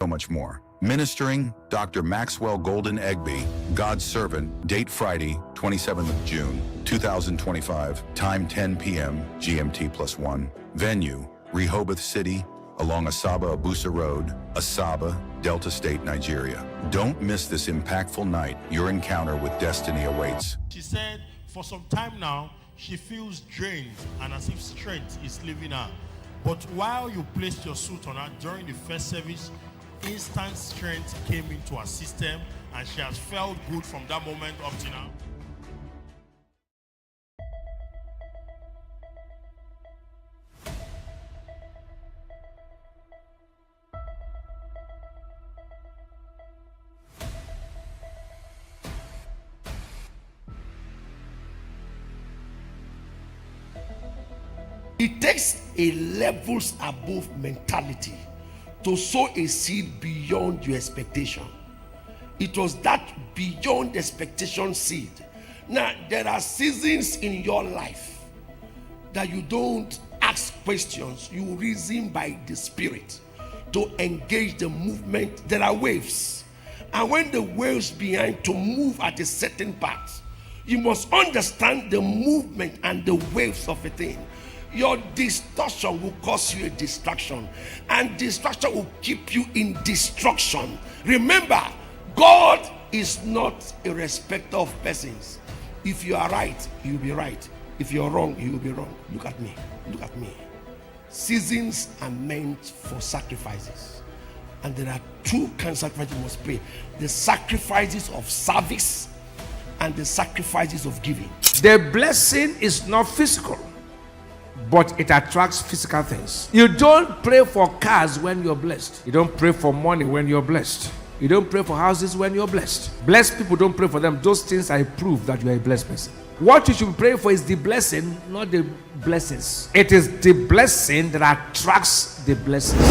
so much more. Ministering Dr. Maxwell Golden Egbe, God's servant, date Friday, 27th of June, 2025, time 10 p.m. GMT +1. Venue, Rehoboth City, along Asaba Abusa Road, Asaba, Delta State, Nigeria. Don't miss this impactful night. Your encounter with destiny awaits. She said for some time now, she feels drained and as if strength is leaving her. But while you placed your suit on her during the first service, instant strength came into her system and she has felt good from that moment up to now. It takes a levels above mentality to sow a seed beyond your expectation. It was that beyond expectation seed. Now, there are seasons in your life that you don't ask questions, you reason by the Spirit to engage the movement. There are waves, and when the waves behind to move at a certain path, you must understand the movement and the waves of a thing. Your distortion will cause you a distraction, and distraction will keep you in destruction. Remember, God is not a respecter of persons. If you are right, you will be right. If you are wrong, you will be wrong. Look at me. Look at me. Seasons are meant for sacrifices, and there are two kinds of sacrifices you must pay: the sacrifices of service and the sacrifices of giving. The blessing is not physical, but it attracts physical things. You don't pray for cars when you're blessed. You don't pray for money when you're blessed. You don't pray for houses when you're blessed. Blessed people don't pray for them. Those things are proof that you are a blessed person. What you should pray for is the blessing, not the blessings. It is the blessing that attracts the blessings.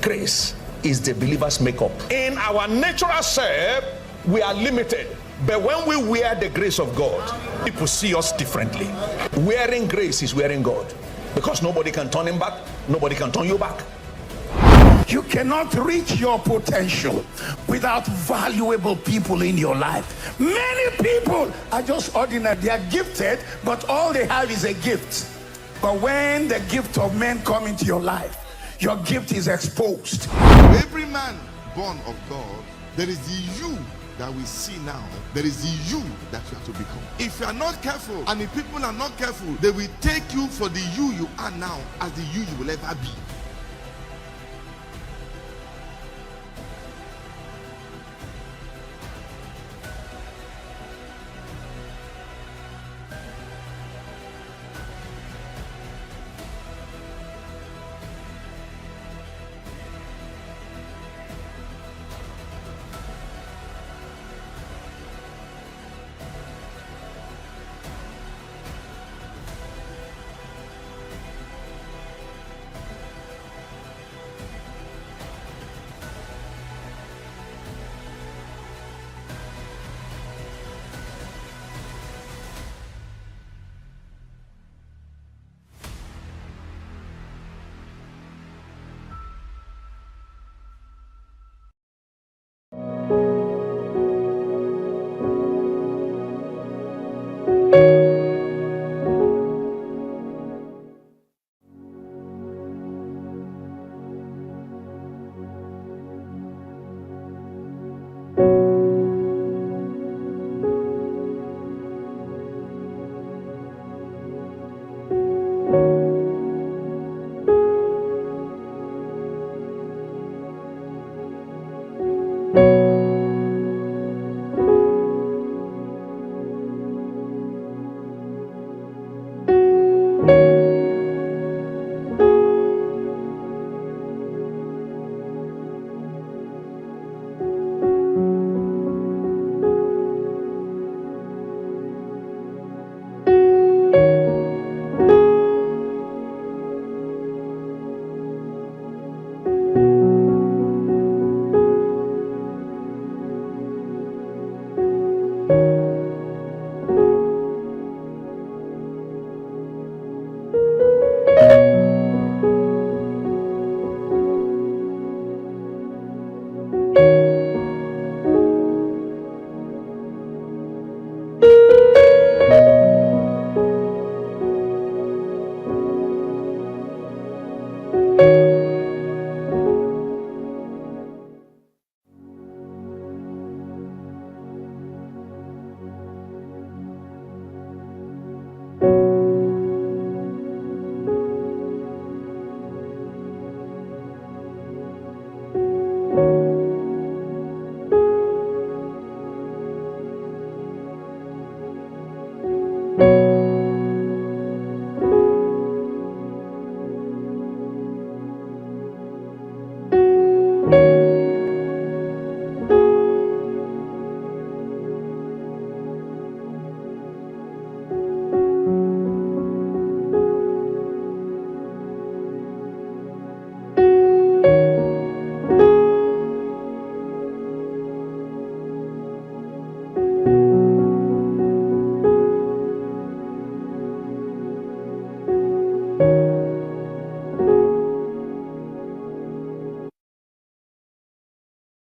Grace is the believer's makeup. In our natural self, we are limited. But when we wear the grace of God, people see us differently. Wearing grace is wearing God, because nobody can turn him back, nobody can turn you back. You cannot reach your potential without valuable people in your life. Many people are just ordinary. They are gifted, but all they have is a gift. But when the gift of men come into your life, your gift is exposed. Every man born of God, there is the you that we see now. There is the you that you have to become. If you are not careful, and if people are not careful, they will take you for the you are now as the you will ever be.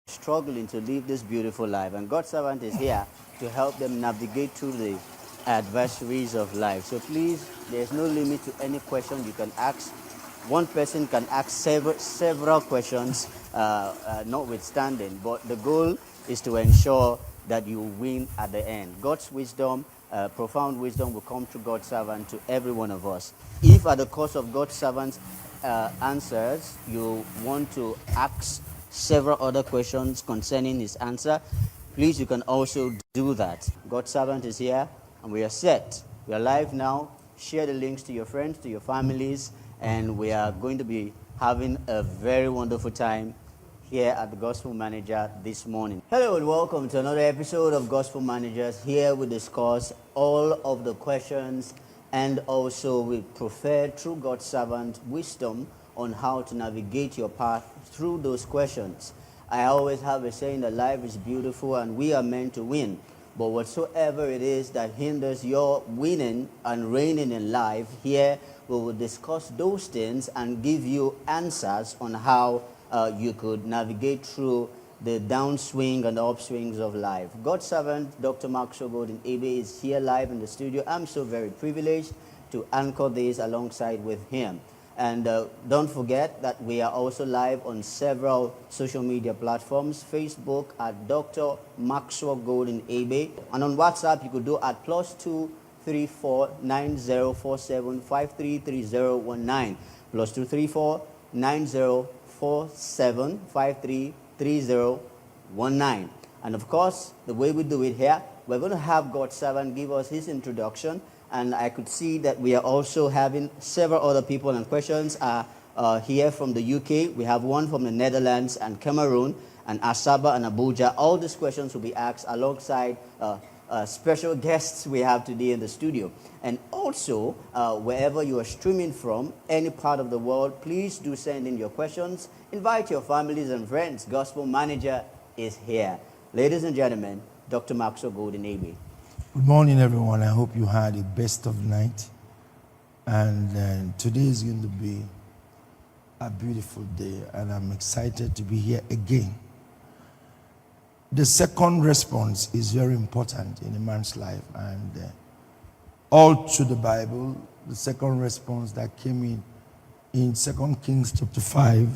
struggling to live this beautiful life, and God's servant is here to help them navigate through the adversaries of life. So please, there's no limit to any question you can ask. One person can ask several questions, notwithstanding, but the goal is to ensure that you win at the end. God's wisdom, profound wisdom, will come through God's servant to every one of us. If at the course of God's servant's answers you want to ask several other questions concerning his answer, please, you can also do that. God's servant is here, and we are set. We are live now. Share the links to your friends, to your families, and we are going to be having a very wonderful time here at the Gospel Manager this morning. Hello and welcome to another episode of Gospel Managers. Here we discuss all of the questions, and also we prefer through God's servant wisdom on how to navigate your path through those questions. I always have a saying that life is beautiful and we are meant to win. But whatsoever it is that hinders your winning and reigning in life, here we will discuss those things and give you answers on how you could navigate through the downswing and upswings of life. God's servant, Dr. Maxwell Egbe, is here live in the studio. I'm so very privileged to anchor this alongside with him. And don't forget that we are also live on several social media platforms. Facebook at Dr. Maxwell Egbe. And on WhatsApp, you could do at +234 9047 533019. +234 9047 533019. And of course, the way we do it here, we're going to have God's servant give us his introduction. And I could see that we are also having several other people, and questions are here from the UK. We have one from the Netherlands and Cameroon and Asaba and Abuja. All these questions will be asked alongside special guests we have today in the studio. And also, wherever you are streaming from, any part of the world, please do send in your questions. Invite your families and friends. Gospel Manager is here. Ladies and gentlemen, Dr. Maxwell Egbe. Good morning, everyone. I hope you had a best of night. And today is going to be a beautiful day, and I'm excited to be here again. The second response is very important in a man's life, and all through the Bible, the second response that came in 2 Kings chapter 5,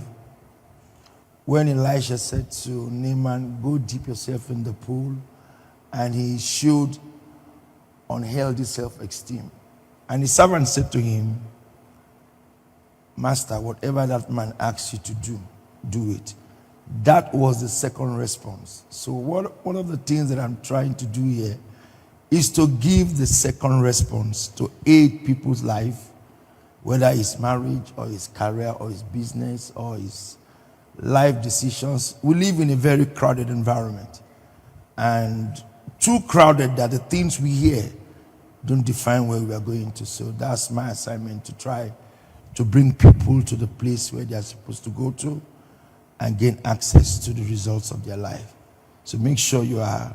when Elisha said to Naaman, "Go dip yourself in the pool," and he showed unhealthy self-esteem. And the servant said to him, "Master, whatever that man asks you to do, do it." That was the second response. So one of the things that I'm trying to do here is to give the second response to aid people's life, whether it's marriage or his career or his business or his life decisions. We live in a very crowded environment, and too crowded that the things we hear don't define where we are going to. So that's my assignment, to try to bring people to the place where they are supposed to go to and gain access to the results of their life. So make sure you are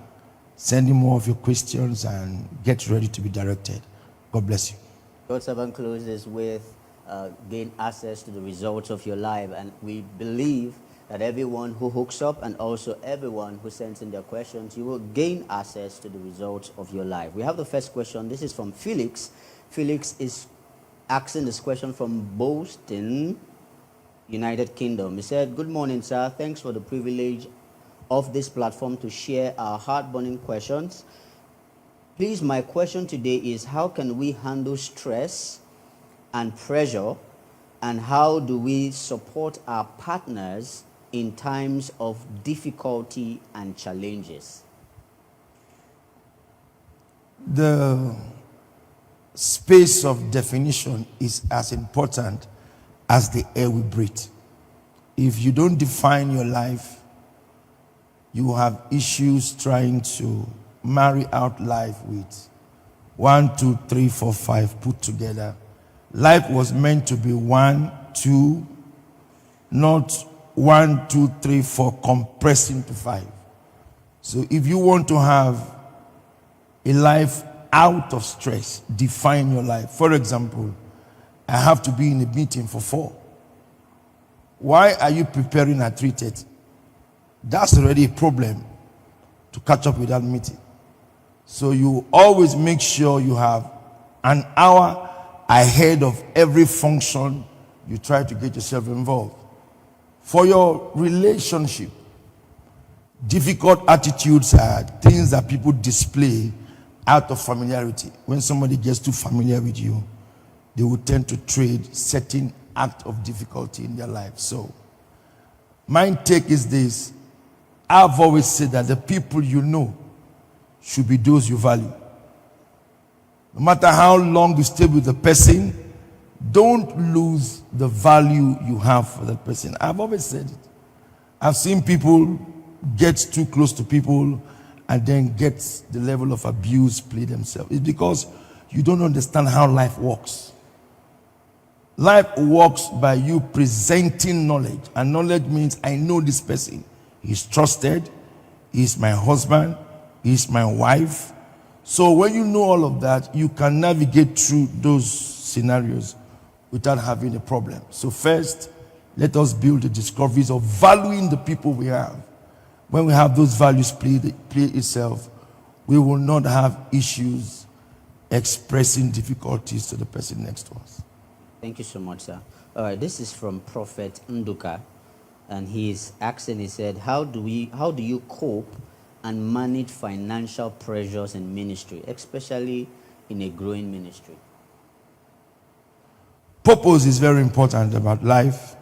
sending more of your questions and get ready to be directed. God bless you. God's servant closes with gain access to the results of your life, and we believe that everyone who hooks up and also everyone who sends in their questions, you will gain access to the results of your life. We have the first question. This is from Felix. Felix is asking this question from Boston, United Kingdom. He said, "Good morning, sir. Thanks for the privilege of this platform to share our heart-burning questions. Please, my question today is, how can we handle stress and pressure, and how do we support our partners in times of difficulty and challenges?" The space of definition is as important as the air we breathe. If you don't define your life, you have issues trying to marry out life with 1, 2, 3, 4, 5 put together. Life was meant to be 1, 2, not 1, 2, 3, 4 compressing to 5. So if you want to have a life out of stress, define your life. For example, I have to be in a meeting for 4. Why are you preparing at 3:30? that's already a problem to catch up with that meeting. So you always make sure you have an hour ahead of every function you try to get yourself involved. For your relationship, difficult attitudes are things that people display out of familiarity. When somebody gets too familiar with you, they will tend to trade certain act of difficulty in their life. So my take is this: I've always said that the people you know should be those you value. No matter how long you stay with the person, don't lose the value you have for that person. I've always said it. I've seen people get too close to people and then get the level of abuse play themselves. It's because you don't understand how life works. Life works by you presenting knowledge, and knowledge means I know this person. He's trusted, he's my husband, he's my wife. So when you know all of that, you can navigate through those scenarios without having a problem. So first, let us build the discoveries of valuing the people we have. When we have those values play itself, we will not have issues expressing difficulties to the person next to us. Thank you so much, sir. All right, this is from Prophet Nduka, and he's asking, he said, how do you cope and manage financial pressures in ministry, especially in a growing ministry? Purpose is very important about life.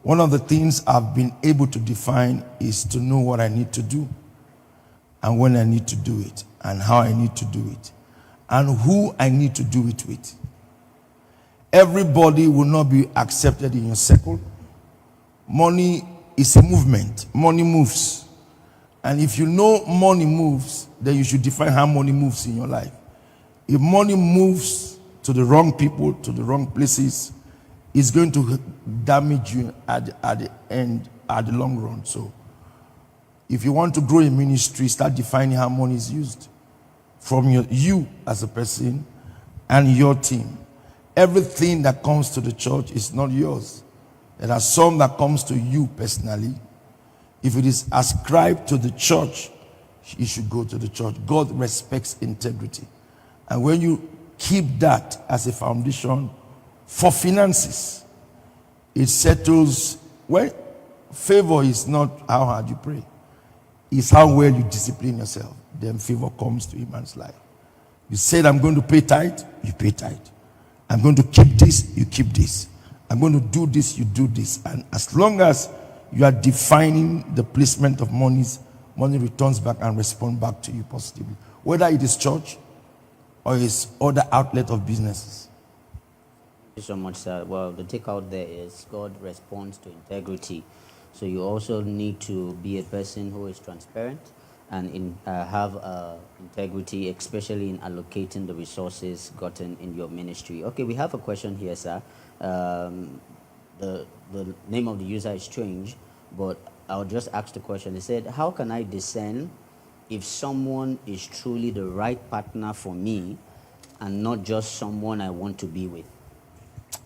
One of the things I've been able to define is to know what I need to do, and when I need to do it, and how I need to do it, and who I need to do it with. Everybody will not be accepted in your circle. Money is a movement. Money moves. And if you know money moves, then you should define how money moves in your life. If money moves to the wrong people, to the wrong places, it's going to damage you at the end, at the long run. So if you want to grow in ministry, start defining how money is used from you as a person and your team. Everything that comes to the church is not yours. There are some that comes to you personally. If it is ascribed to the church, it should go to the church. God respects integrity. And when you keep that as a foundation for finances, it settles. Well, favor is not how hard you pray. It's how well you discipline yourself. Then favor comes to a man's life. You said, I'm going to pay tithe, you pay tithe. I'm going to keep this, you keep this. I'm going to do this, you do this. And as long as you are defining the placement of monies, money returns back and responds back to you positively. Whether it is church or it's other outlet of businesses. Thank you so much, sir. Well, the takeout there is God responds to integrity. So you also need to be a person who is transparent and have integrity, especially in allocating the resources gotten in your ministry. Okay, we have a question here, sir. The name of the user is strange, but I'll just ask the question. He said, how can I discern if someone is truly the right partner for me and not just someone I want to be with?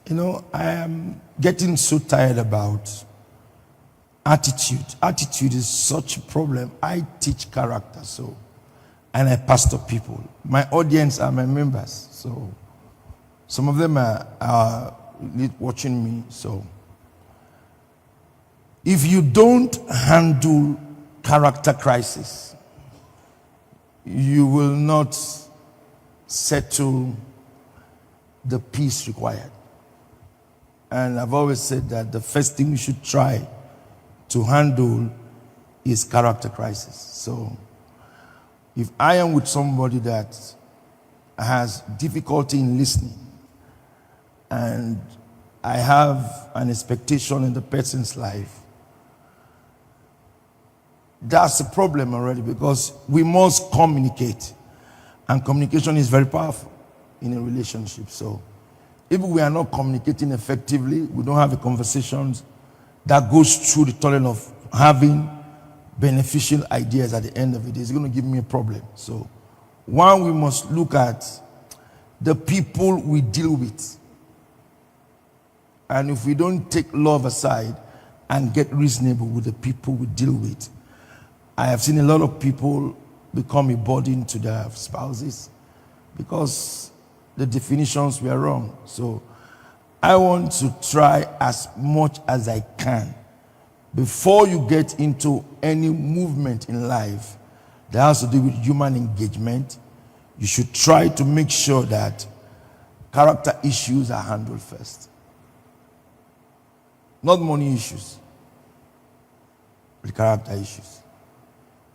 You know, I am getting so tired about attitude. Attitude is such a problem. I teach character, and I pastor people. My audience are my members, so some of them are watching me. So if you don't handle character crisis, you will not settle the peace required. And I've always said that the first thing you should try to handle is character crisis. So if I am with somebody that has difficulty in listening, and I have an expectation in the person's life, that's a problem already, because we must communicate, and communication is very powerful in a relationship. So if we are not communicating effectively, we don't have a conversation that goes through the tunnel of having beneficial ideas at the end of it, it's going to give me a problem. So one, we must look at the people we deal with. And if we don't take love aside, and get reasonable with the people we deal with. I have seen a lot of people become a burden to their spouses because the definitions were wrong. So I want to try as much as I can before you get into any movement in life that has to do with human engagement. You should try to make sure that character issues are handled first. Not money issues, but character issues.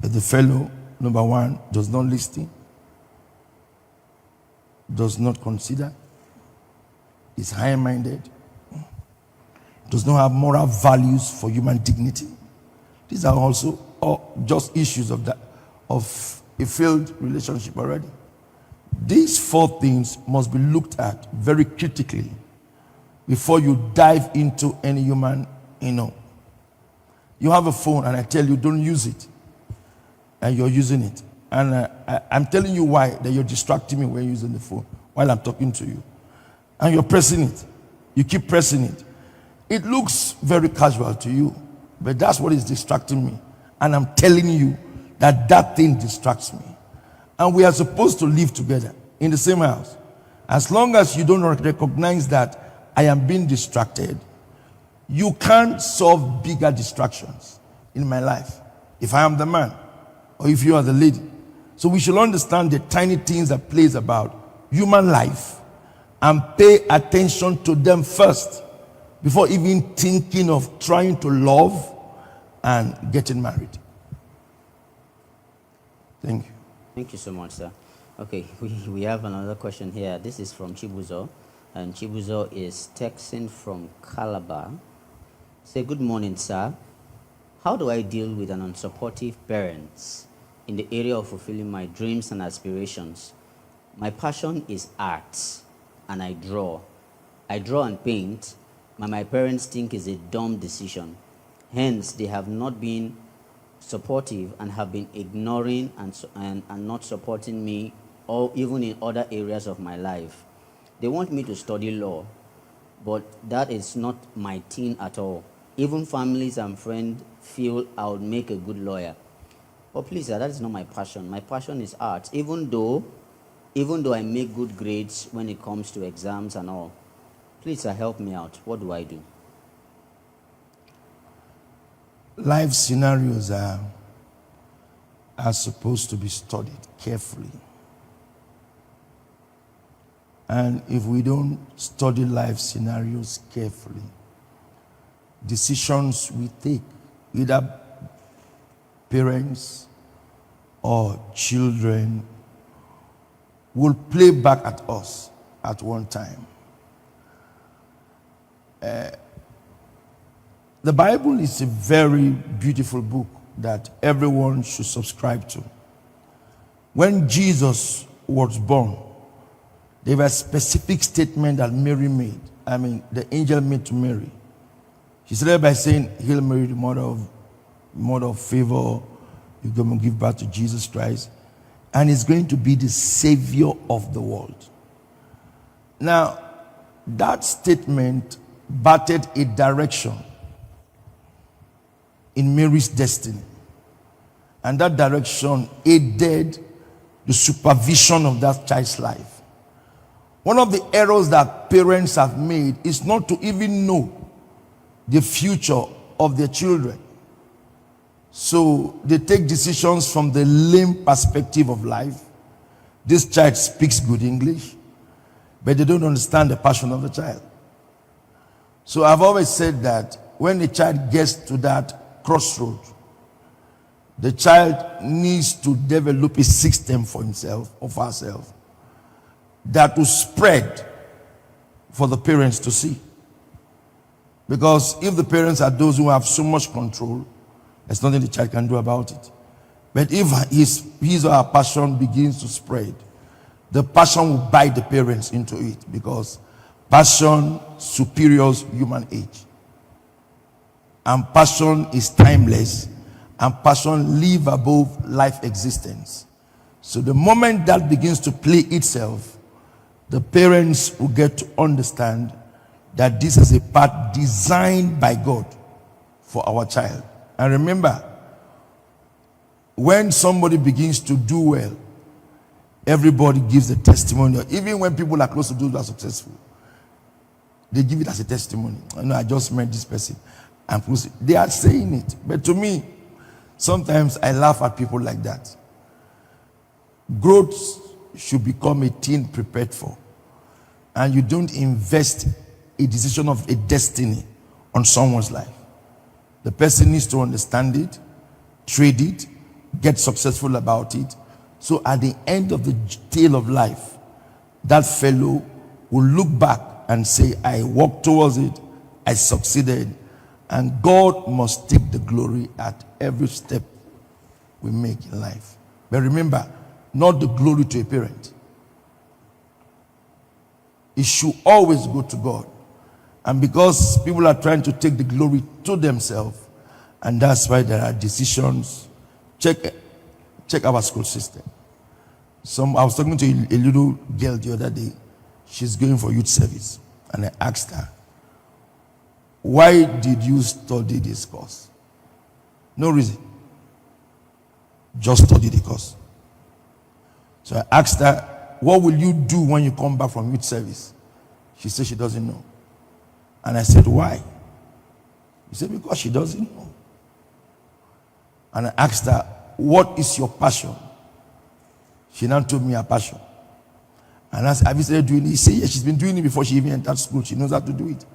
If the fellow, number one, does not listen, does not consider, is high-minded, does not have moral values for human dignity. These are also just issues of a failed relationship already. These 4 things must be looked at very critically before you dive into any human, You have a phone and I tell you don't use it, and you're using it. And I'm telling you why, that you're distracting me when you're using the phone while I'm talking to you. And you're pressing it. You keep pressing it. It looks very casual to you, but that's what is distracting me. And I'm telling you that thing distracts me. And we are supposed to live together in the same house. As long as you don't recognize that I am being distracted, you can't solve bigger distractions in my life if I am the man or if you are the lady. So we should understand the tiny things that plays about human life and pay attention to them first before even thinking of trying to love and getting married. Thank you. Thank you so much, sir. Okay, we have another question here. This is from Chibuzo, and Chibuzo is texting from Calabar. Say, good morning, sir. How do I deal with an unsupportive parents in the area of fulfilling my dreams and aspirations? My passion is arts, and I draw. I draw and paint, but my parents think it's a dumb decision. Hence, they have not been supportive and have been ignoring and not supporting me, or even in other areas of my life. They want me to study law, but that is not my thing at all. Even families and friends feel I would make a good lawyer. But please, sir, that is not my passion. My passion is art, even though I make good grades when it comes to exams and all. Please, sir, help me out. What do I do? Life scenarios are supposed to be studied carefully. And if we don't study life scenarios carefully, decisions we take, either parents or children, will play back at us at one time. The Bible is a very beautiful book that everyone should subscribe to. When Jesus was born, there was a specific statement that Mary made. The angel made to Mary. She started by saying, "Hail Mary, the mother of favor. You're going to give birth to Jesus Christ, and he's going to be the savior of the world." Now, that statement battered a direction in Mary's destiny. And that direction aided the supervision of that child's life. One of the errors that parents have made is not to even know the future of their children. So they take decisions from the lame perspective of life. This child speaks good English, but they don't understand the passion of the child. So I've always said that when the child gets to that crossroad, the child needs to develop a system for himself or for herself that will spread for the parents to see. Because if the parents are those who have so much control, there's nothing the child can do about it. But if his or her passion begins to spread, the passion will bite the parents into it, because passion superiors human age. And passion is timeless, and passion lives above life existence. So the moment that begins to play itself, the parents will get to understand that this is a path designed by God for our child. And remember, when somebody begins to do well, everybody gives a testimony. Even when people are close to those who are successful, they give it as a testimony. I just met this person. And they are saying it. But to me, sometimes I laugh at people like that. Growth should become a thing prepared for. And you don't invest a decision of a destiny on someone's life. The person needs to understand it, trade it, get successful about it. So at the end of the tale of life, that fellow will look back and say, I walked towards it, I succeeded. And God must take the glory at every step we make in life. But remember, not the glory to a parent. It should always go to God. And because people are trying to take the glory to themselves, and that's why there are decisions. Check our school system. I was talking to a little girl the other day. She's going for youth service. And I asked her, why did you study this course? No reason. Just study the course. So I asked her, what will you do when you come back from youth service? She said she doesn't know. And I said, why? She said, because she doesn't know. And I asked her, what is your passion? She now told me her passion. And I said, have you started doing it? She said, yes, she's been doing it before she even entered school. She knows how to do it.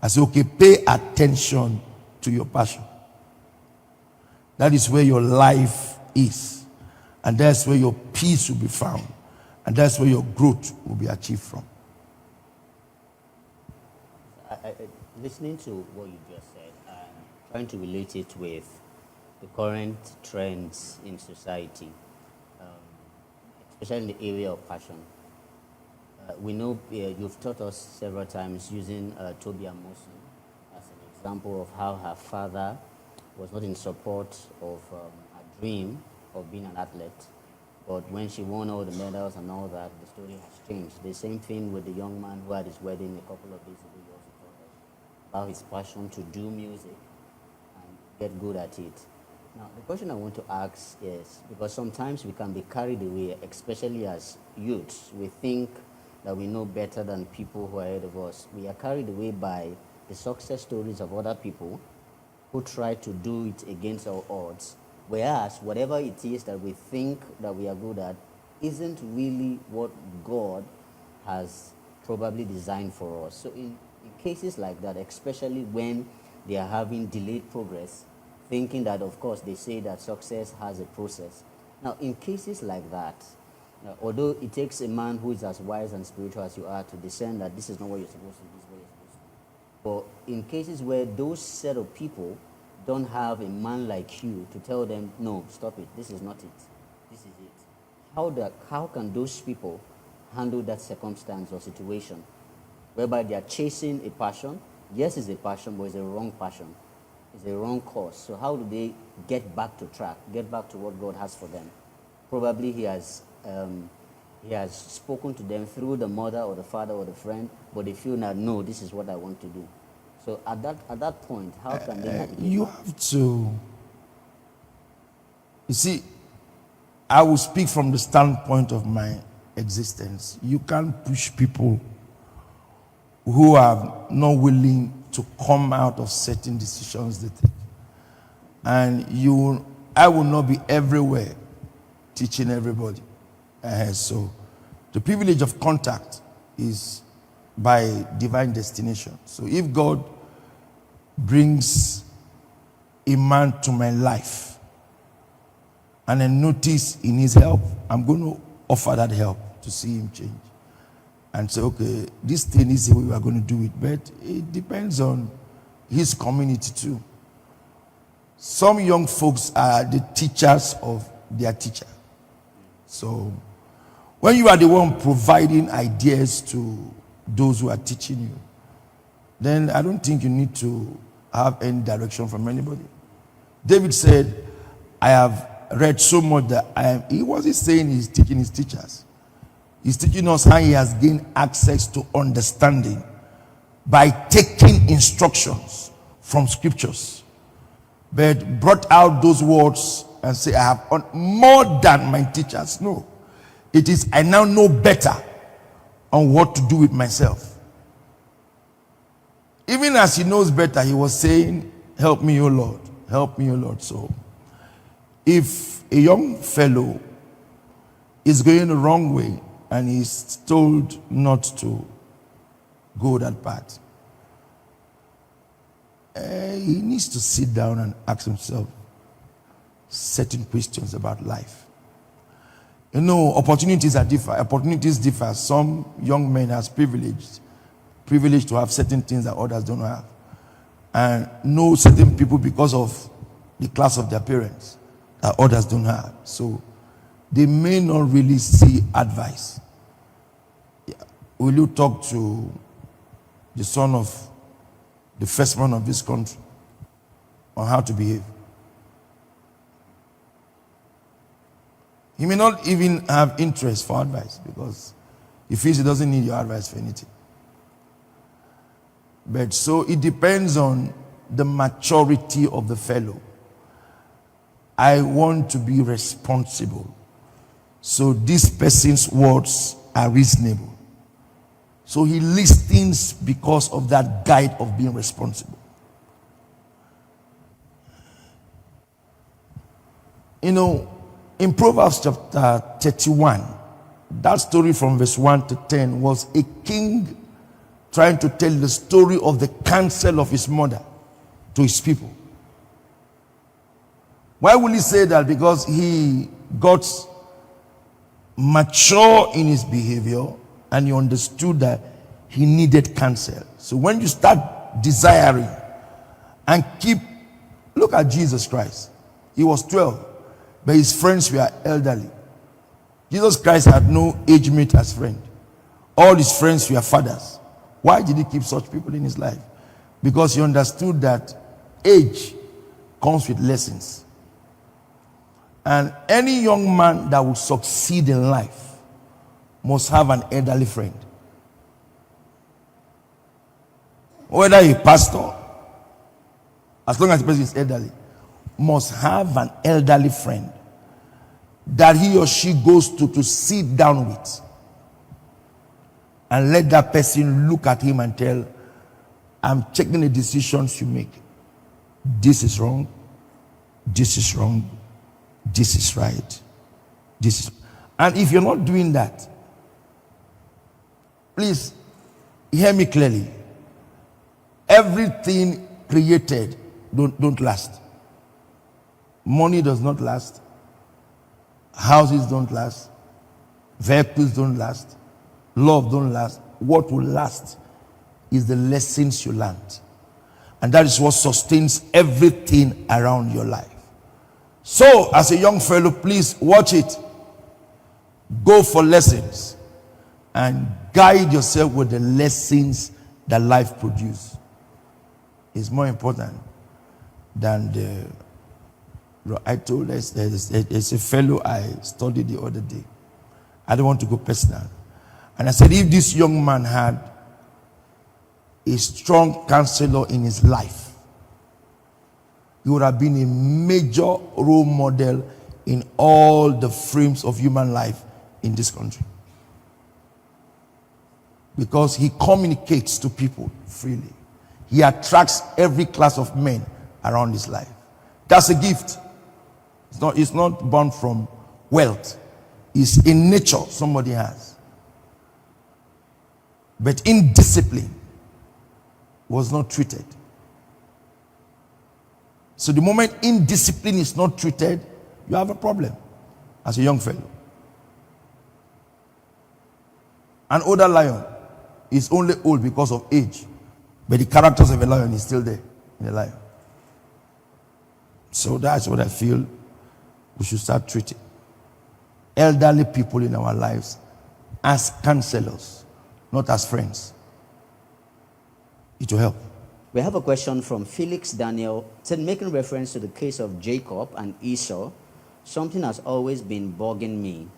I said, okay, pay attention to your passion. That is where your life is. And that's where your peace will be found. And that's where your growth will be achieved from. Listening to what you just said, and trying to relate it with the current trends in society, especially in the area of passion. We know you've taught us several times using Toby Amosu as an example of how her father was not in support of her dream of being an athlete. But when she won all the medals and all that, the story has changed. The same thing with the young man who had his wedding a couple of days ago. He also told us about his passion to do music and get good at it. Now, the question I want to ask is, because sometimes we can be carried away, especially as youths, we think that we know better than people who are ahead of us. We are carried away by the success stories of other people who try to do it against our odds, whereas whatever it is that we think that we are good at isn't really what God has probably designed for us. So in cases like that, especially when they are having delayed progress, thinking that, of course, they say that success has a process. Now, in cases like that, although it takes a man who is as wise and spiritual as you are to discern that this is not what you're supposed to do, this is what you're supposed to do. But in cases where those set of people don't have a man like you to tell them, no, stop it, this is not it, this is it. How can those people handle that circumstance or situation whereby they are chasing a passion? Yes, it's a passion, but it's a wrong passion. It's a wrong course. So how do they get back to track, get back to what God has for them? Probably he has spoken to them through the mother or the father or the friend, but they feel that, no, this is what I want to do. So at that point, how can they navigate? You have to, you see, I will speak from the standpoint of my existence. You can't push people who are not willing to come out of certain decisions they take. And I will not be everywhere teaching everybody. So the privilege of contact is by divine destination. So if God brings a man to my life and I notice he needs help, I'm going to offer that help to see him change. And say, okay, this thing is the way we are going to do it. But it depends on his community too. Some young folks are the teachers of their teacher. So when you are the one providing ideas to those who are teaching you, then I don't think you need to have any direction from anybody. David said, I have read so much that he wasn't saying he's teaching his teachers. He's teaching us how he has gained access to understanding by taking instructions from scriptures. but brought out those words and say, I have more than my teachers. No. It is, I now know better on what to do with myself. Even as he knows better, he was saying, help me, O Lord. Help me, O Lord. So, if a young fellow is going the wrong way and is told not to go that path, he needs to sit down and ask himself certain questions about life. You know, opportunities differ. Some young men are privileged to have certain things that others don't have, and know certain people because of the class of their parents that others don't have. So they may not really see advice. Will you talk to the son of the first man of this country on how to behave? He may not even have interest for advice because he feels he doesn't need your advice for anything. But so it depends on the maturity of the fellow. I want to be responsible. So this person's words are reasonable. So he listens because of that guide of being responsible. You know, in Proverbs chapter 31, that story from verse 1 to 10 was a king trying to tell the story of the counsel of his mother to his people. Why will he say that? Because he got mature in his behavior and he understood that he needed counsel. So when you start desiring and look at Jesus Christ. He was 12, but his friends were elderly. Jesus Christ had no age mate as friend. All his friends were fathers. Why did he keep such people in his life? Because he understood that age comes with lessons. And any young man that will succeed in life must have an elderly friend. Whether a pastor, as long as the person is elderly, must have an elderly friend that he or she goes to sit down with and let that person look at him and tell, I'm checking the decisions you make. This is wrong. This is wrong. This is right. This is, and if you're not doing that, please hear me clearly. Everything created don't last. Money does not last. Houses don't last. Vehicles don't last. Love don't last. What will last is the lessons you learned. And that is what sustains everything around your life. So, as a young fellow, please watch it. Go for lessons and guide yourself with the lessons that life produces. It's more important than the... I told us there's a fellow I studied the other day. I don't want to go personal. And I said, if this young man had a strong counselor in his life, he would have been a major role model in all the frames of human life in this country. Because he communicates to people freely. He attracts every class of men around his life. That's a gift. It's not born from wealth. It's in nature somebody has. But indiscipline was not treated. So the moment indiscipline is not treated, you have a problem as a young fellow. An older lion is only old because of age, but the characters of a lion is still there in a lion. So that's what I feel we should start treating elderly people in our lives as counselors, not as friends. It will help. We have a question from Felix Daniel. Said, making reference to the case of Jacob and Esau, something has always been bugging me.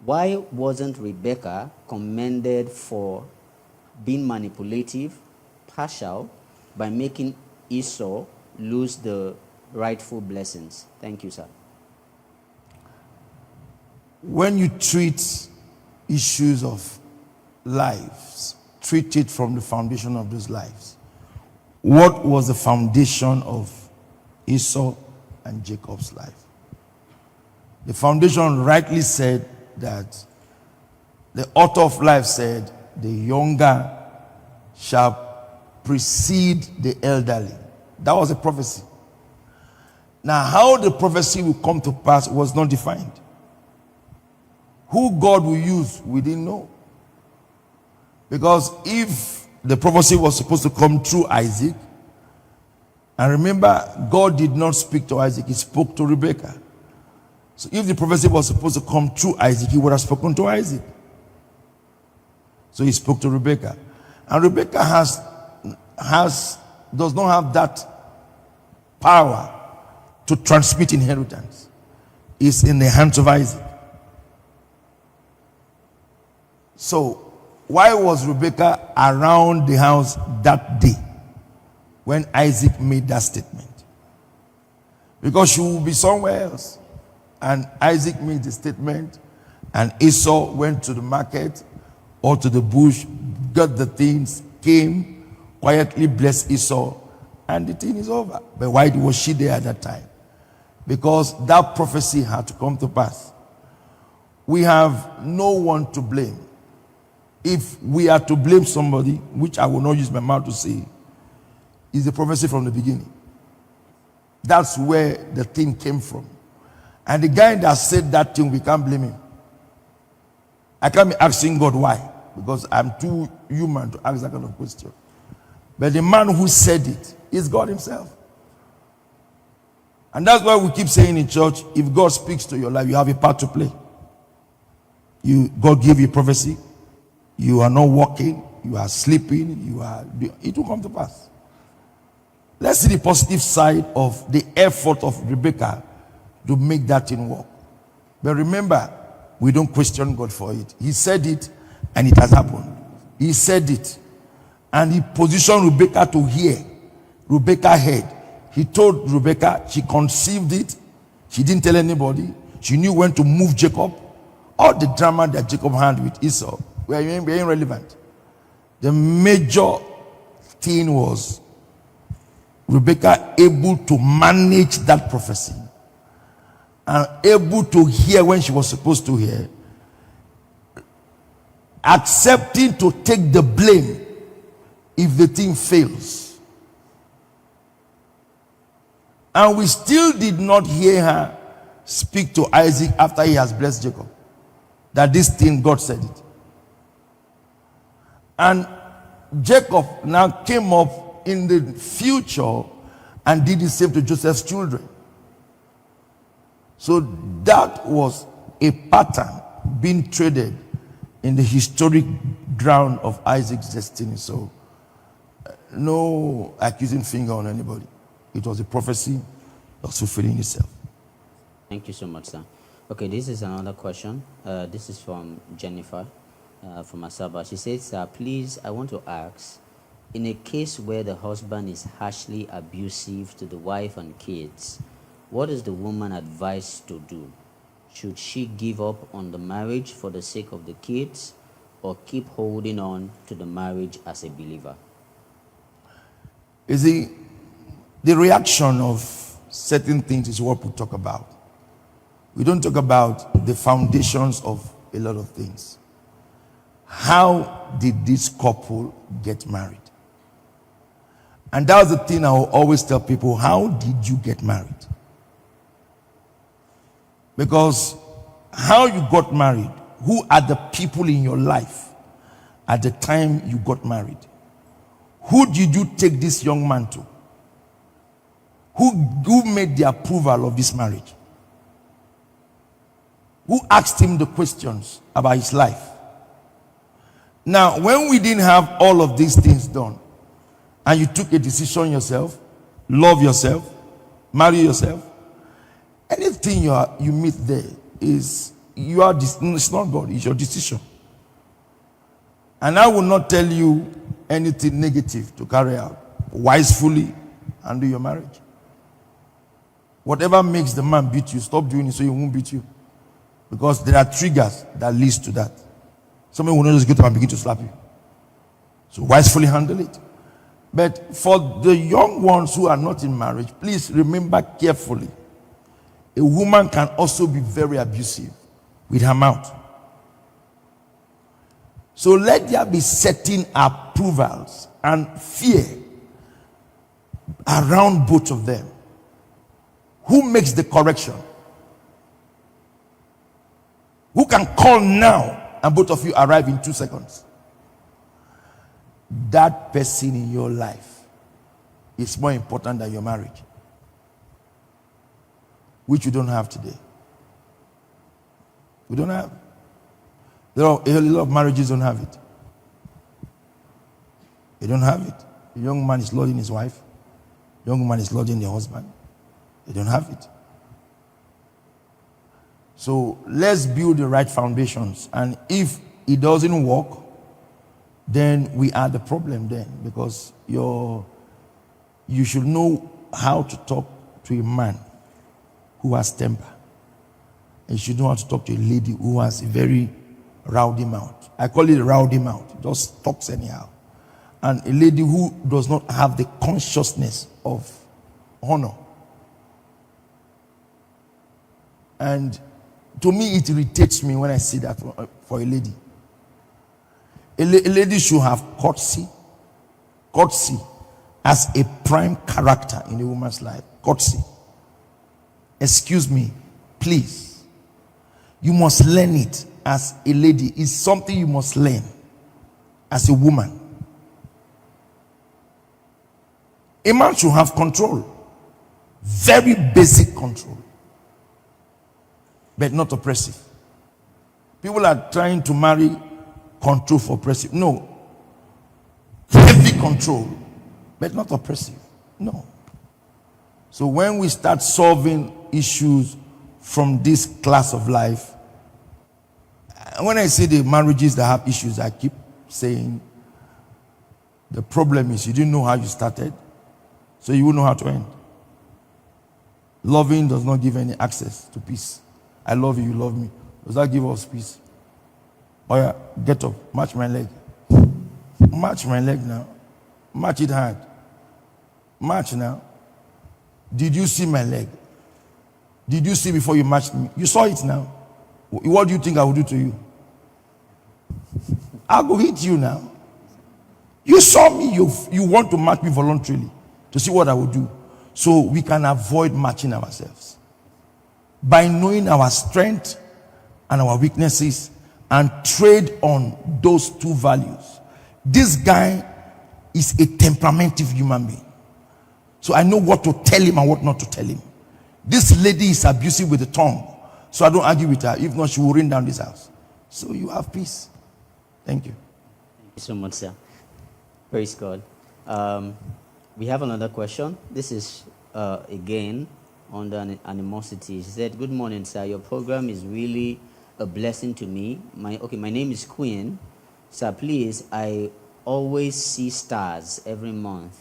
Why wasn't Rebecca commended for being manipulative, partial, by making Esau lose the rightful blessings? Thank you, sir. When you treat issues of lives, treat it from the foundation of those lives. What was the foundation of Esau and Jacob's life? The foundation rightly said that the author of life said, the younger shall precede the elderly. That was a prophecy. Now, how the prophecy will come to pass was not defined. Who God will use, we didn't know. Because if the prophecy was supposed to come through Isaac, and remember, God did not speak to Isaac, he spoke to Rebekah. So if the prophecy was supposed to come through Isaac, he would have spoken to Isaac. So he spoke to Rebekah. And Rebekah does not have that power to transmit inheritance. It's in the hands of Isaac. So why was Rebekah around the house that day when Isaac made that statement? Because she will be somewhere else. And Isaac made the statement, and Esau went to the market or to the bush, got the things, came, quietly blessed Esau, and the thing is over. But why was she there at that time? Because that prophecy had to come to pass. We have no one to blame. If we are to blame somebody, which I will not use my mouth to say, is the prophecy from the beginning. That's where the thing came from. And the guy that said that thing, we can't blame him. I can't be asking God why, because I'm too human to ask that kind of question. But the man who said it is God himself. And that's why we keep saying in church, if God speaks to your life, you have a part to play. God gave you prophecy. You are not walking, you are sleeping, it will come to pass. Let's see the positive side of the effort of Rebekah to make that thing work. But remember, we don't question God for it. He said it, and it has happened. He said it, and he positioned Rebekah to hear. Rebekah heard. He told Rebekah, she conceived it. She didn't tell anybody. She knew when to move Jacob. All the drama that Jacob had with Esau were irrelevant. The major thing was Rebekah able to manage that prophecy and able to hear when she was supposed to hear, accepting to take the blame if the thing fails. And we still did not hear her speak to Isaac after he has blessed Jacob, that this thing, God said it. And Jacob now came up in the future and did the same to Joseph's children. So that was a pattern being traded in the historic ground of Isaac's destiny. So no accusing finger on anybody. It was a prophecy that was fulfilling itself. Thank you so much, sir. Okay, this is another question. This is from Jennifer from Asaba. She says, please, I want to ask, in a case where the husband is harshly abusive to the wife and kids, what is the woman advised to do? Should she give up on the marriage for the sake of the kids, or keep holding on to the marriage as a believer? You see, the reaction of certain things is what we talk about. We don't talk about the foundations of a lot of things. How did this couple get married? And that's the thing I will always tell people. How did you get married? Because how you got married, who are the people in your life at the time you got married? Who did you take this young man to? Who made the approval of this marriage? Who asked him the questions about his life? Now, when we didn't have all of these things done, and you took a decision yourself, love yourself, marry yourself, anything you meet there it's not God, it's your decision. And I will not tell you anything negative to carry out. Wisely handle your marriage. Whatever makes the man beat you, stop doing it so he won't beat you. Because there are triggers that leads to that. Somebody will not just get up and begin to slap you. So wisely handle it. But for the young ones who are not in marriage, please remember carefully. A woman can also be very abusive with her mouth. So let there be certain approvals and fear around both of them. Who makes the correction? Who can call now and both of you arrive in 2 seconds? That person in your life is more important than your marriage, which you don't have today. We don't have. A lot of marriages don't have it. They don't have it. A young man is lording his wife. A young man is lording their husband. They don't have it. So let's build the right foundations. And if it doesn't work, then we are the problem then. Because you should know how to talk to a man who has temper. And you should know how to talk to a lady who has a very rowdy mouth. I call it a rowdy mouth. It just talks anyhow. And a lady who does not have the consciousness of honor. And to me, it irritates me when I see that for a lady. A lady should have courtesy. Courtesy as a prime character in a woman's life. Courtesy. Excuse me, please. You must learn it as a lady. It's something you must learn as a woman. A man should have control. Very basic control. But not oppressive. People are trying to marry control for oppressive. No. Heavy control, but not oppressive. No. So when we start solving issues from this class of life, when I say the marriages that have issues, I keep saying the problem is you didn't know how you started, so you won't know how to end. Loving does not give any access to peace. I love you, you love me. Does that give us peace? Oh yeah, get up, match my leg. Match my leg now. Match it hard. Match now. Did you see my leg? Did you see before you matched me? You saw it now. What do you think I will do to you? I'll go hit you now. You saw me, you want to match me voluntarily to see what I will do. So we can avoid matching ourselves. By knowing our strength and our weaknesses and trade on those two values. This guy is a temperamental human being. So I know what to tell him and what not to tell him. This lady is abusive with the tongue. So I don't argue with her. If not, she will rain down this house. So you have peace. Thank you. Thank you so much, sir. Praise God. We have another question. This is again under animosity. She said, "Good morning, sir. Your program is really a blessing to me. My name is Queen. Sir, please, I always see stars every month.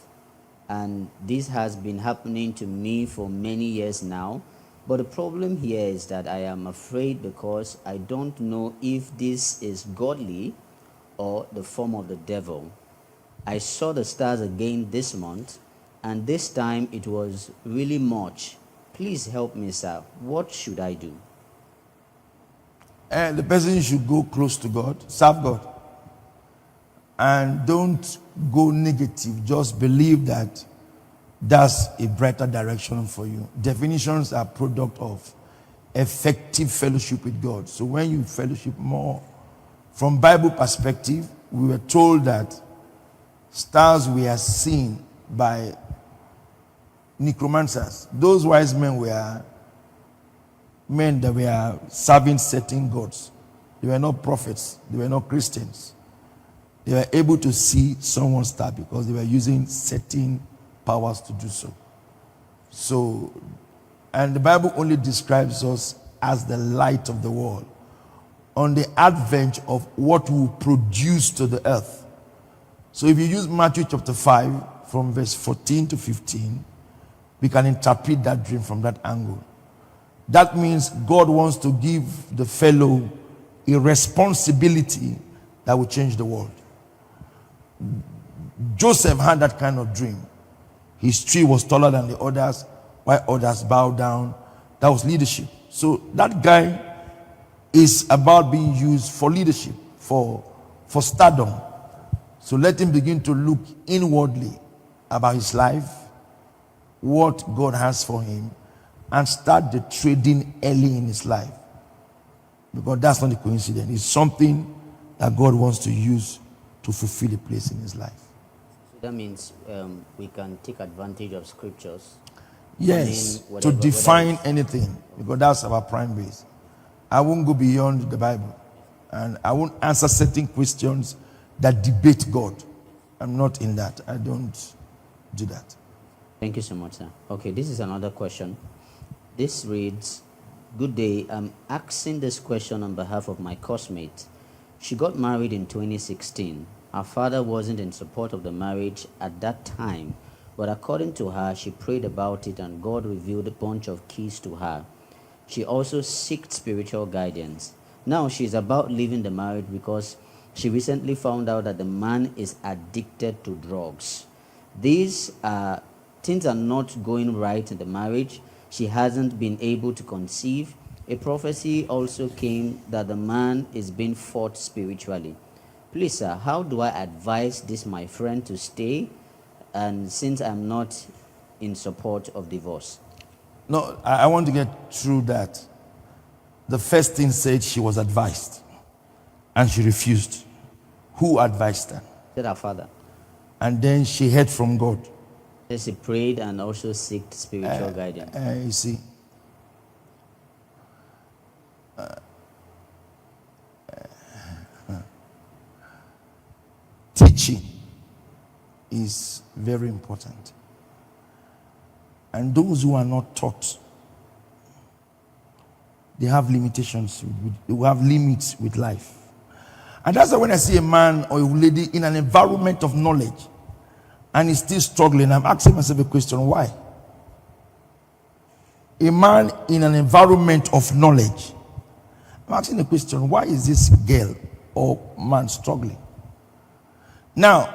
And this has been happening to me for many years now. But the problem here is that I am afraid because I don't know if this is godly or the form of the devil. I saw the stars again this month, and this time it was really much. Please help me, sir. What should I do?" The person should go close to God, serve God. And don't go negative. Just believe that that's a brighter direction for you. Definitions are product of effective fellowship with God. So when you fellowship more, from Bible perspective, we were told that stars were seen by necromancers. Those wise men were men that were serving certain gods. They were not prophets. They were not Christians. They were able to see someone's star because they were using certain powers to do so. So, and the Bible only describes us as the light of the world on the advent of what will produce to the earth. So if you use Matthew chapter 5 from verse 14 to 15, we can interpret that dream from that angle. That means God wants to give the fellow a responsibility that will change the world. Joseph had that kind of dream. His tree was taller than the others, while others bowed down. That was leadership. So that guy is about being used for leadership, for stardom. So let him begin to look inwardly about his life, what God has for him, and start the trading early in his life. Because that's not a coincidence. It's something that God wants to use to fulfill a place in his life. So that means we can take advantage of scriptures. Yes, to define anything, because that's our prime base. I won't go beyond the Bible, and I won't answer certain questions that debate God. I'm not in that. I don't do that. Thank you so much, sir. Okay, this is another question. This reads, "Good day. I'm asking this question on behalf of my coursemate. She got married in 2016. Her father wasn't in support of the marriage at that time, but according to her, she prayed about it and God revealed a bunch of keys to her. She also sought spiritual guidance. Now she's about leaving the marriage because she recently found out that the man is addicted to drugs. Things are not going right in the marriage. She hasn't been able to conceive. A prophecy also came that the man is being fought spiritually. Please, sir, how do I advise this my friend to stay? And since I'm not in support of divorce." No, I want to get through that. The first thing said she was advised, and she refused. Who advised her? Said her father. And then she heard from God. She prayed and also sought spiritual guidance. You see, teaching is very important. And those who are not taught, they have limitations, they will have limits with life. And that's why when I see a man or a lady in an environment of knowledge and he's still struggling, I'm asking myself a question: why? A man in an environment of knowledge, I'm asking the question: why is this girl or man struggling? Now,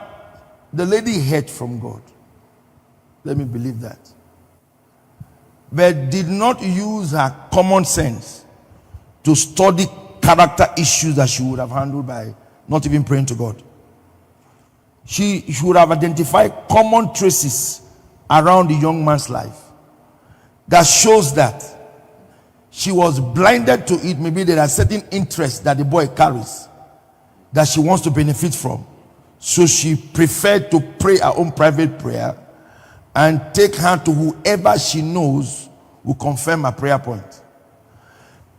the lady heard from God. Let me believe that. But did not use her common sense to study character issues that she would have handled by not even praying to God. She should have identified common traces around the young man's life that shows that she was blinded to it. Maybe there are certain interests that the boy carries that she wants to benefit from. So she preferred to pray her own private prayer and take her to whoever she knows will confirm her prayer point.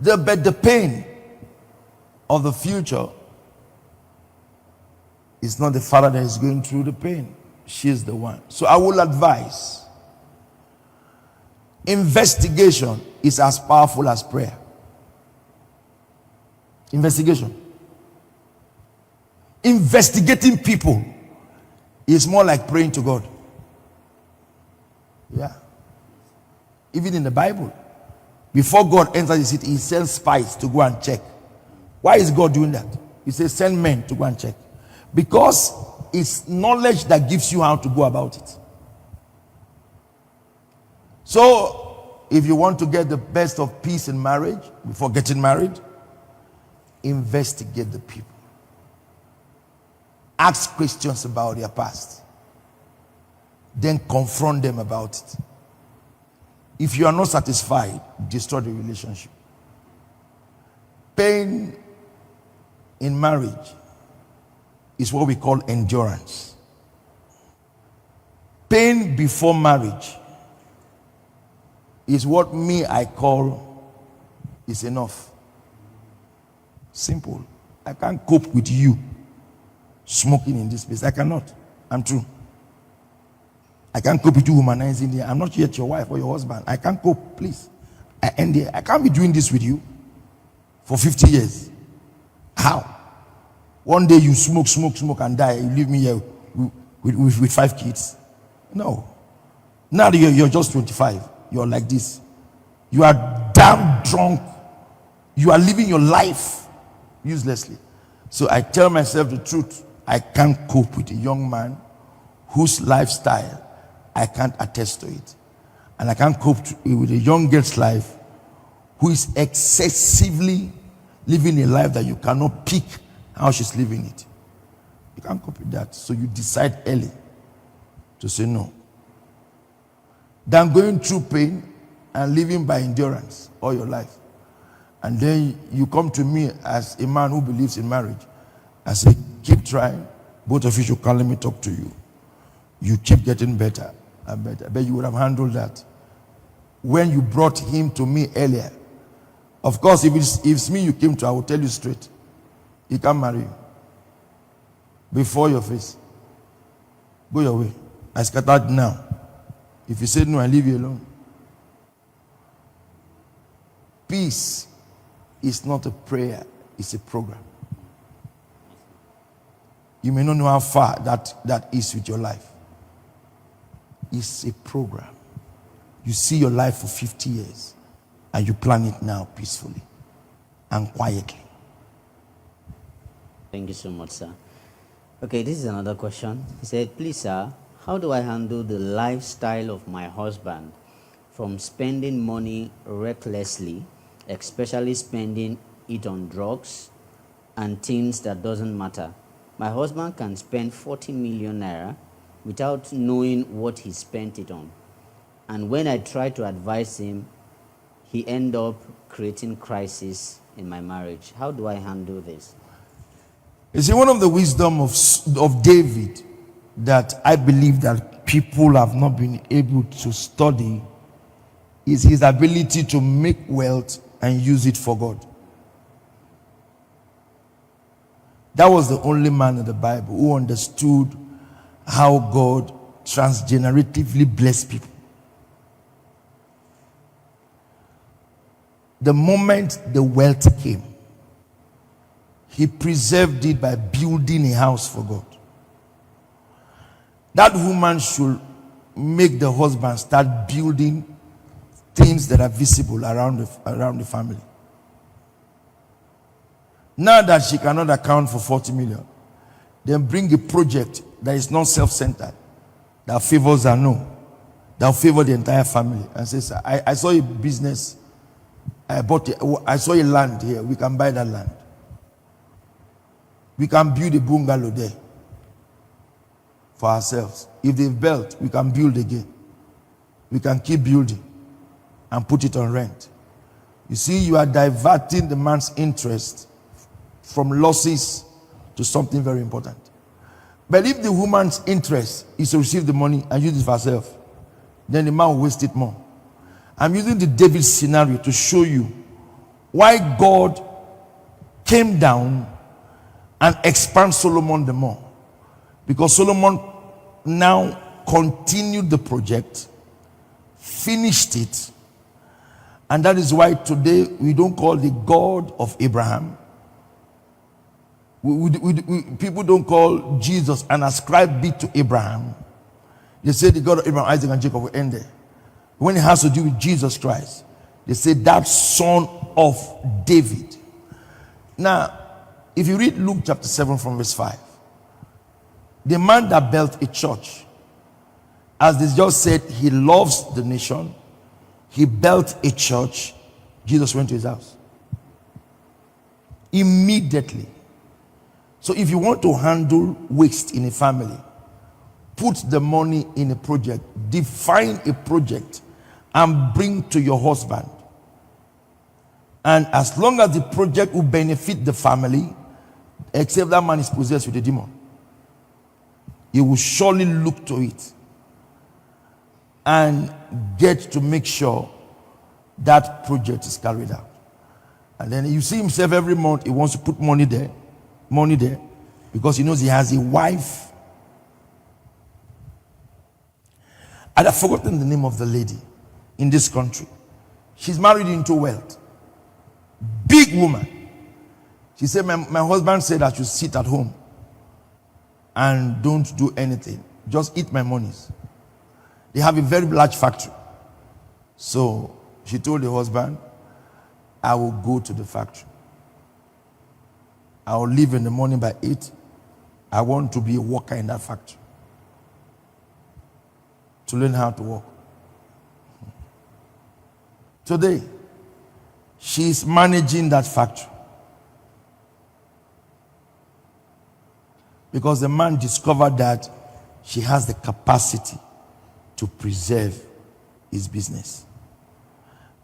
But the pain of the future is not the father that is going through the pain. She is the one. So I will advise, investigation is as powerful as prayer. Investigation. Investigating people is more like praying to God. Yeah. Even in the Bible, before God enters the city, he sends spies to go and check. Why is God doing that? He says send men to go and check. Because it's knowledge that gives you how to go about it. So, if you want to get the best of peace in marriage, before getting married, investigate the people. Ask questions about their past. Then confront them about it. If you are not satisfied, destroy the relationship. Pain in marriage is what we call endurance. Pain before marriage is what I call is enough. Simple. I can't cope with you smoking in this place. I cannot. I'm true. I can't cope with you humanizing here. I'm not yet your wife or your husband. I can't cope, please. I end here. I can't be doing this with you for 50 years. How? One day you smoke and die. You leave me here with 5 kids. No. Now that you're just 25, you're like this. You are damn drunk. You are living your life uselessly. So I tell myself the truth. I can't cope with a young man whose lifestyle I can't attest to it. And I can't cope with a young girl's life who is excessively living a life that you cannot pick how she's living it. You can't cope with that. So you decide early to say no. Than going through pain and living by endurance all your life. And then you come to me as a man who believes in marriage. I say, keep trying. Both of you should come, let me talk to you. You keep getting better and better. But you would have handled that when you brought him to me earlier. Of course, if it's me you came to, I will tell you straight. He can't marry you. Before your face. Go your way. I scattered now. If you say no, I leave you alone. Peace is not a prayer, it's a program. You may not know how far that is with your life. It's a program. You see your life for 50 years and you plan it now peacefully and quietly. Thank you so much, sir. Okay, this is another question. He said, please, sir, how do I handle the lifestyle of my husband from spending money recklessly, especially spending it on drugs and things that doesn't matter? My husband can spend 40 million naira without knowing what he spent it on. And when I try to advise him, he ends up creating crisis in my marriage. How do I handle this? You see, one of the wisdom of David that I believe that people have not been able to study is his ability to make wealth and use it for God. That was the only man in the Bible who understood how God transgeneratively blessed people. The moment the wealth came, he preserved it by building a house for God. That woman should make the husband start building things that are visible around the family. Now that she cannot account for 40 million, then bring a project that is not self-centered, that favors her, no, that will favor the entire family, and says, I saw a business, I saw a land here, we can buy that land. We can build a bungalow there for ourselves. If they've built, we can build again. We can keep building and put it on rent. You see, you are diverting the man's interest from losses to something very important. But if the woman's interest is to receive the money and use it for herself, then the man will waste it more. I'm using the David scenario to show you why God came down and expand Solomon the more. Because Solomon now continued the project, finished it, and that is why today we don't call the God of Abraham. People don't call Jesus and ascribe it to Abraham. They say the God of Abraham, Isaac, and Jacob will end there. When it has to do with Jesus Christ, they say that son of David. Now, if you read Luke chapter 7 from verse 5, the man that built a church, as they just said, he loves the nation, he built a church, Jesus went to his house. Immediately. So if you want to handle waste in a family, put the money in a project, define a project, and bring to your husband. And as long as the project will benefit the family, except that man is possessed with a demon, he will surely look to it and get to make sure that project is carried out. And then you see himself every month, he wants to put money there, because he knows he has a wife. And I've forgotten the name of the lady in this country. She's married into wealth. Big woman. She said, my husband said I should sit at home and don't do anything. Just eat my monies. They have a very large factory. So she told the husband, I will go to the factory. I will leave in the morning by 8. I want to be a worker in that factory, to learn how to work. Today, she is managing that factory because the man discovered that she has the capacity to preserve his business.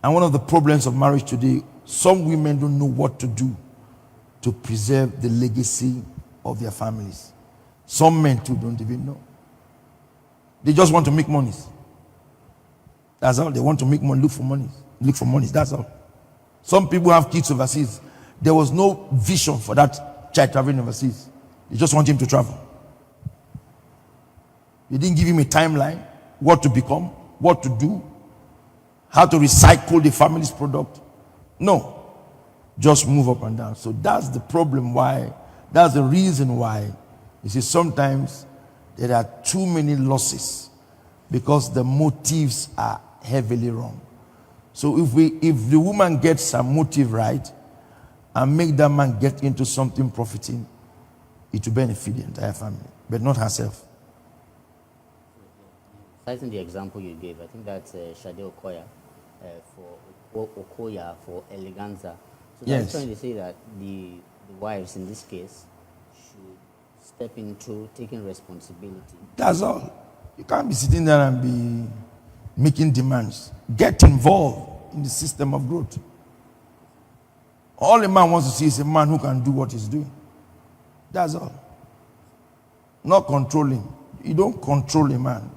And one of the problems of marriage today, some women don't know what to do to preserve the legacy of their families. Some men too don't even know. They just want to make money. That's all. They want to make money, look for money. Look for money, that's all. Some people have kids overseas. There was no vision for that child traveling overseas. They just want him to travel. They didn't give him a timeline, what to become, what to do, how to recycle the family's product. No, just move up and down. So that's the problem why, that's the reason why, you see, sometimes there are too many losses because the motives are heavily wrong. So if the woman gets her motive right and make that man get into something profiting, it will benefit the entire family, but not herself. Citing the example you gave, I think that's Shade Okoya for Okoya for Eleganza. So Yes. that's trying to say that the wives in this case should step into taking responsibility. That's all. You can't be sitting there and be making demands. Get involved in the system of growth. All a man wants to see is a man who can do what he's doing. That's all. Not controlling. You don't control a man.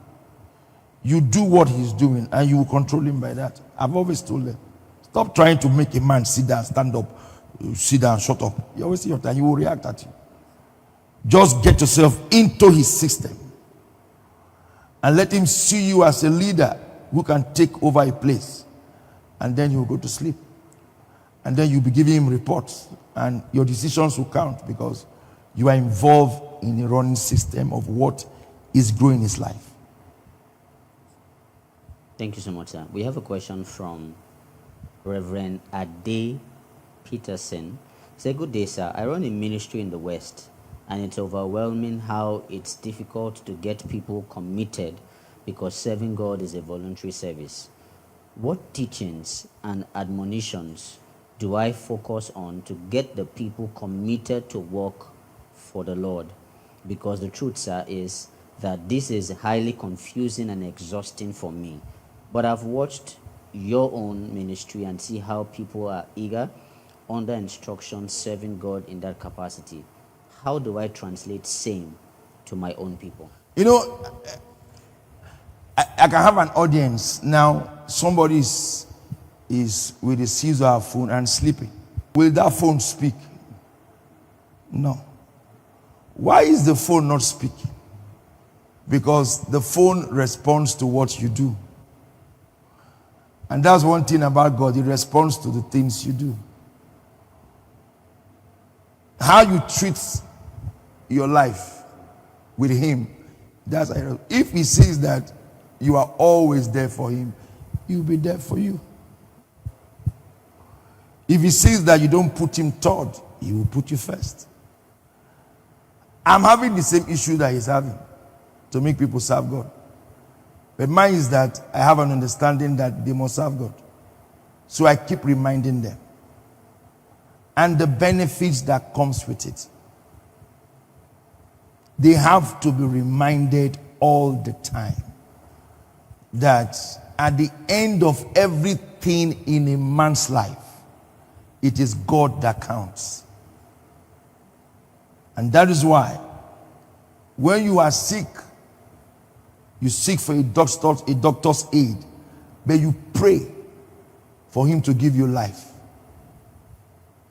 You do what he's doing and you will control him by that. I've always told them, stop trying to make a man sit down, stand up, sit down, shut up. You always see your time, he will react at you. Just get yourself into his system and let him see you as a leader who can take over a place. And then he'll go to sleep. And then you'll be giving him reports and your decisions will count because you are involved in a running system of what is growing his life. Thank you so much, sir. We have a question from Reverend Ade Peterson. He said, good day, sir. I run a ministry in the West, and it's overwhelming how it's difficult to get people committed because serving God is a voluntary service. What teachings and admonitions do I focus on to get the people committed to work for the Lord? Because the truth, sir, is that this is highly confusing and exhausting for me. But I've watched your own ministry and see how people are eager, under instruction, serving God in that capacity. How do I translate same to my own people? You know, I can have an audience now. Somebody is with a scissor phone and sleeping. Will that phone speak? No. Why is the phone not speaking? Because the phone responds to what you do. And that's one thing about God. He responds to the things you do. How you treat your life with him, that's if he sees that you are always there for him, he'll be there for you. If he sees that you don't put him third, he will put you first. I'm having the same issue that he's having to make people serve God. But mine is that I have an understanding that they must serve God. So I keep reminding them. And the benefits that comes with it. They have to be reminded all the time that at the end of everything in a man's life, it is God that counts. And that is why when you are sick, you seek for a doctor's aid, but you pray for him to give you life.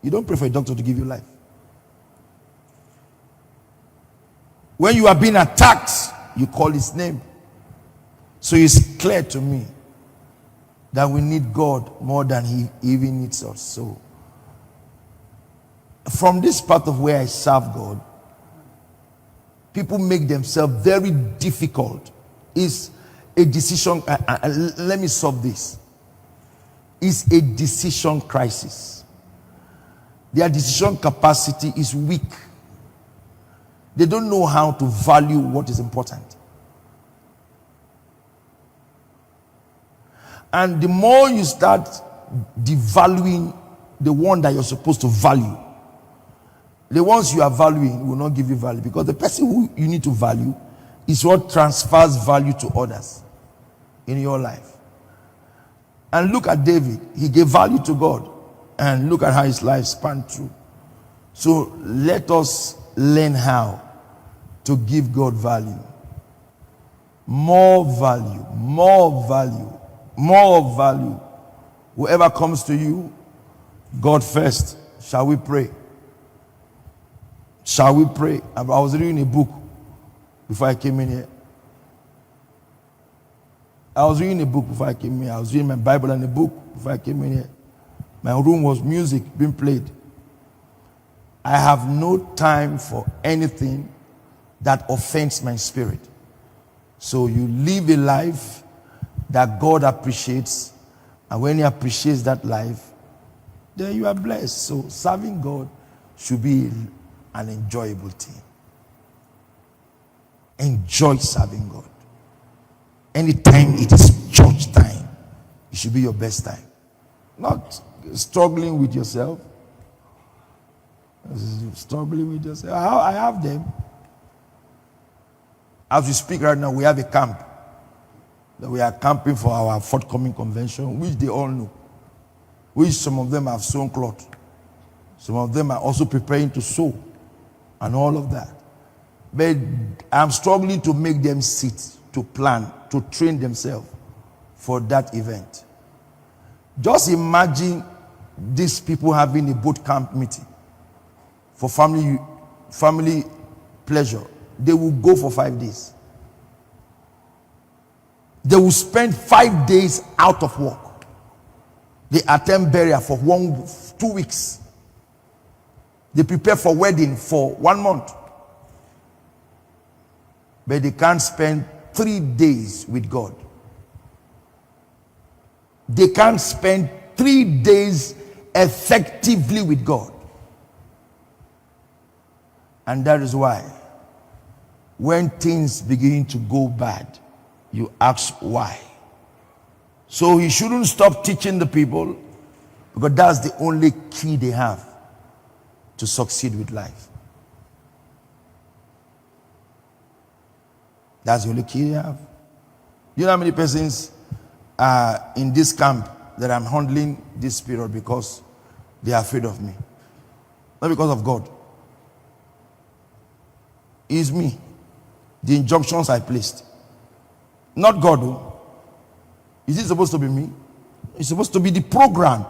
You don't pray for a doctor to give you life. When you are being attacked, you call his name. So it's clear to me that we need God more than he even needs us. So from this part of where I serve God, people make themselves very difficult. It's a decision. Let me solve this. It's a decision crisis. Their decision capacity is weak. They don't know how to value what is important. And the more you start devaluing the one that you're supposed to value, the ones you are valuing will not give you value, because the person who you need to value is what transfers value to others in your life. And look at David. He gave value to God. And look at how his life spanned through. So let us learn how to give God value. More value, more value, more value. Whoever comes to you, God first. Shall we pray? Shall we pray? I was reading a book before I came in here. I was reading my Bible and a book before I came in here. My room was music being played. I have no time for anything that offends my spirit. So you live a life that God appreciates, and when He appreciates that life, then you are blessed. So serving God should be an enjoyable thing. Enjoy serving God. Anytime it is church time, it should be your best time. Not struggling with yourself. Struggling with yourself. I have them. As we speak right now, we have a camp. That we are camping for our forthcoming convention, which they all know. Which some of them have sewn cloth. Some of them are also preparing to sew. And all of that. But I'm struggling to make them sit, to plan, to train themselves for that event. Just imagine these people having a boot camp meeting for family pleasure. They will go for 5 days. They will spend 5 days out of work. They attend burial for 2 weeks. They prepare for wedding for 1 month. But they can't spend 3 days with God. They can't spend 3 days effectively with God. And that is why when things begin to go bad, you ask why. So he shouldn't stop teaching the people, because that's the only key they have to succeed with life. That's the only key they have. You know how many persons are in this camp that I'm handling this period because they are afraid of me? Not because of God. It's me. The injunctions I placed. Not God, though. Is it supposed to be me? It's supposed to be the program.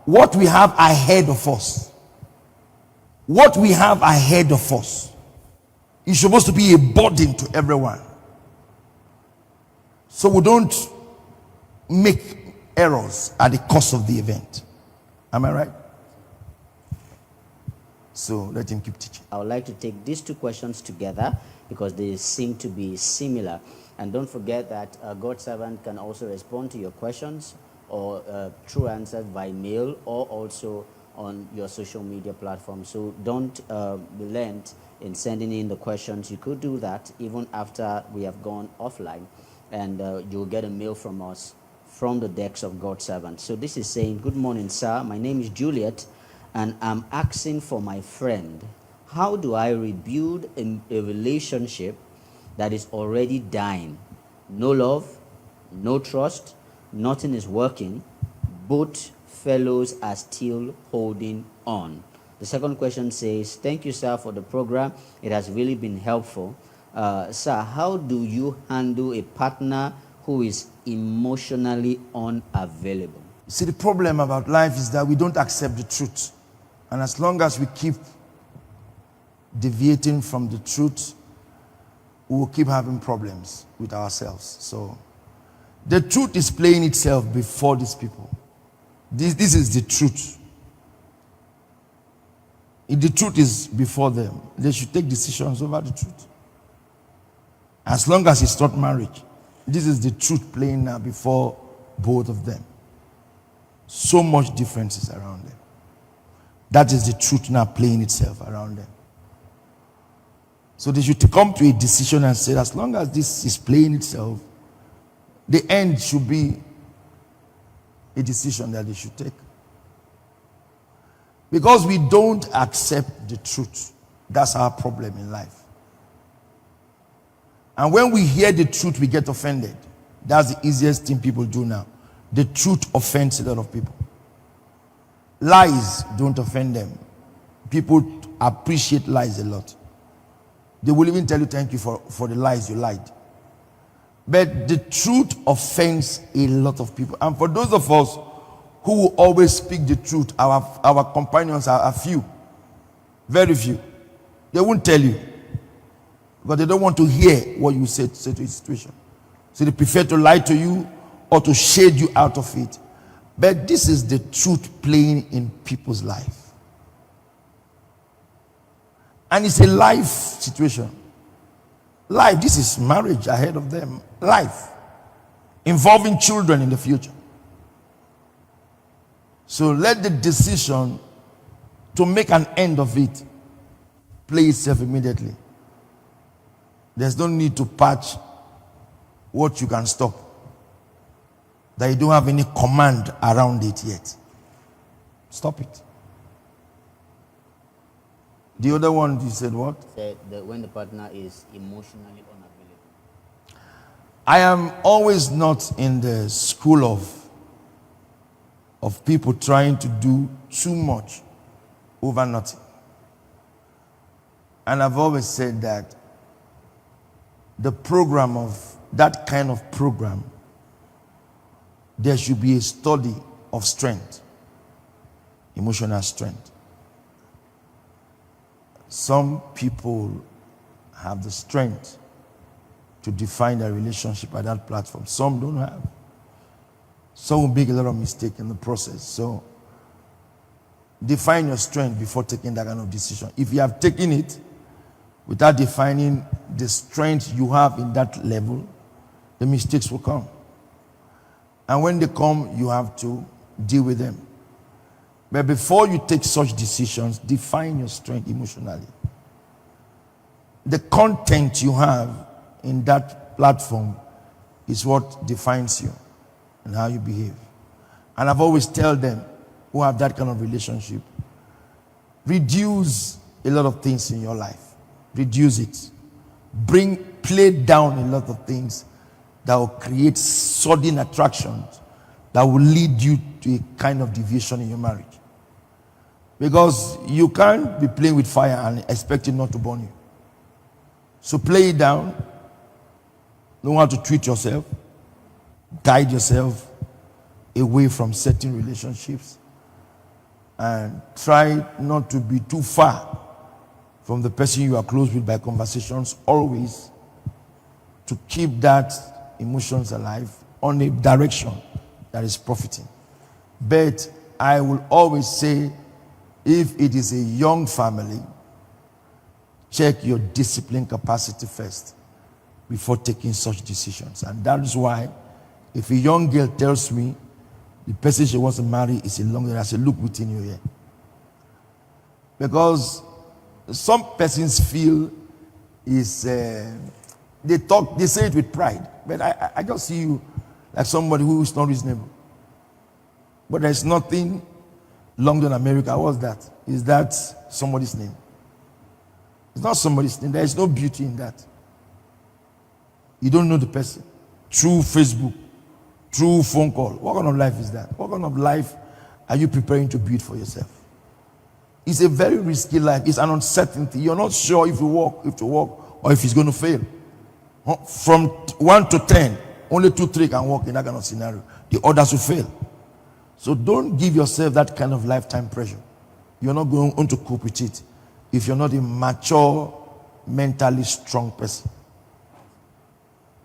What we have ahead of us. What we have ahead of us is supposed to be a burden to everyone. So we don't make errors at the cost of the event. Am I right? So let him keep teaching. I would like to take these two questions together because they seem to be similar. And don't forget that God's servant can also respond to your questions or through answers by mail or also on your social media platform. So don't relent in sending in the questions. You could do that even after we have gone offline, and you'll get a mail from us from the decks of God's servant. So this is saying, good morning, sir. My name is Juliet, and I'm asking for my friend. How do I rebuild a relationship that is already dying? No love, no trust, nothing is working. Both fellows are still holding on. The second question says, thank you, sir, for the program. It has really been helpful. Sir, how do you handle a partner who is emotionally unavailable? See, the problem about life is that we don't accept the truth. And as long as we keep deviating from the truth, we will keep having problems with ourselves. So the truth is playing itself before these people. This is the truth. If the truth is before them, they should take decisions over the truth. As long as it's not marriage. This is the truth playing now before both of them. So much differences around them. That is the truth now playing itself around them. So they should come to a decision and say, as long as this is playing itself, the end should be a decision that they should take. Because we don't accept the truth. That's our problem in life. And when we hear the truth, we get offended. That's the easiest thing people do now. The truth offends a lot of people. Lies don't offend them. People appreciate lies a lot. They will even tell you thank you for the lies you lied. But the truth offends a lot of people. And for those of us who will always speak the truth, our companions are few. Very few. They won't tell you. Because they don't want to hear what you say to a situation. So they prefer to lie to you or to shade you out of it. But this is the truth playing in people's life. And it's a life situation. Life, this is marriage ahead of them. Life. Involving children in the future. So let the decision to make an end of it play itself immediately. There's no need to patch what you can stop. That you don't have any command around it yet. Stop it. The other one, you said what? Said that when the partner is emotionally unavailable. I am always not in the school of people trying to do too much over nothing. And I've always said that the program of that kind of program, there should be a study of strength, emotional strength. Some people have the strength to define their relationship at that platform. Some don't have. Some will make a lot of mistakes in the process. So define your strength before taking that kind of decision. If you have taken it without defining the strength you have in that level, the mistakes will come. And when they come, you have to deal with them. But before you take such decisions, define your strength emotionally. The content you have in that platform is what defines you and how you behave. And I've always tell them who have that kind of relationship, reduce a lot of things in your life. Reduce it. Play down a lot of things that will create sudden attractions that will lead you to a kind of deviation in your marriage. Because you can't be playing with fire and expect it not to burn you. So play it down. Know how to treat yourself. Guide yourself away from certain relationships. And try not to be too far from the person you are close with by conversations. Always to keep that emotions alive on a direction that is profiting. But I will always say, if it is a young family, check your discipline capacity first before taking such decisions. And that is why if a young girl tells me the person she wants to marry is a long girl, I say, look within you here. Because some persons feel is they say it with pride, but I just see you like somebody who is not reasonable. But there's nothing London, America. What's that? Is that somebody's name? It's not somebody's name. There is no beauty in that. You don't know the person. Through Facebook, through phone call. What kind of life is that? What kind of life are you preparing to build for yourself? It's a very risky life. It's an uncertainty. You're not sure if you work, or if it's going to fail. From 1 to 10, only 2, 3 can work in that kind of scenario. The others will fail. So don't give yourself that kind of lifetime pressure. You're not going to cope with it if you're not a mature, mentally strong person.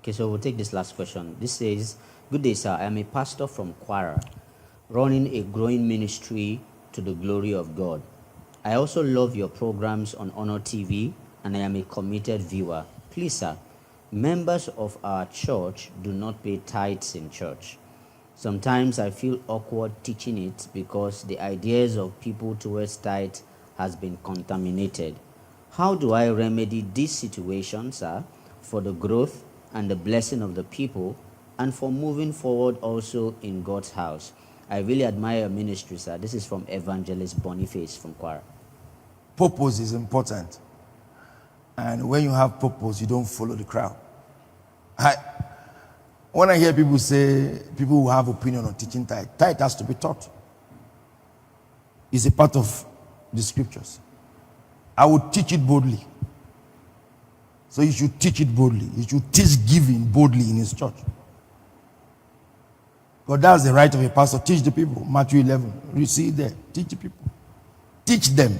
Okay, so we'll take this last question. This says, good day, sir. I am a pastor from Kwara, running a growing ministry to the glory of God. I also love your programs on Honor TV, and I am a committed viewer. Please, sir, Members of our church do not pay tithes in church. Sometimes I feel awkward teaching it because the ideas of people towards tithe has been contaminated. How do I remedy these situations, sir, for the growth and the blessing of the people and for moving forward also in God's house? I really admire your ministry, sir. This is from Evangelist Boniface from Kwara. Purpose is important. And when you have purpose, you don't follow the crowd. When I hear people say, people who have opinion on teaching tithe has to be taught. It's a part of the scriptures. I would teach it boldly. So you should teach it boldly. You should teach giving boldly in his church. Because that's the right of a pastor. Teach the people. Matthew 11. You see it there. Teach the people. Teach them.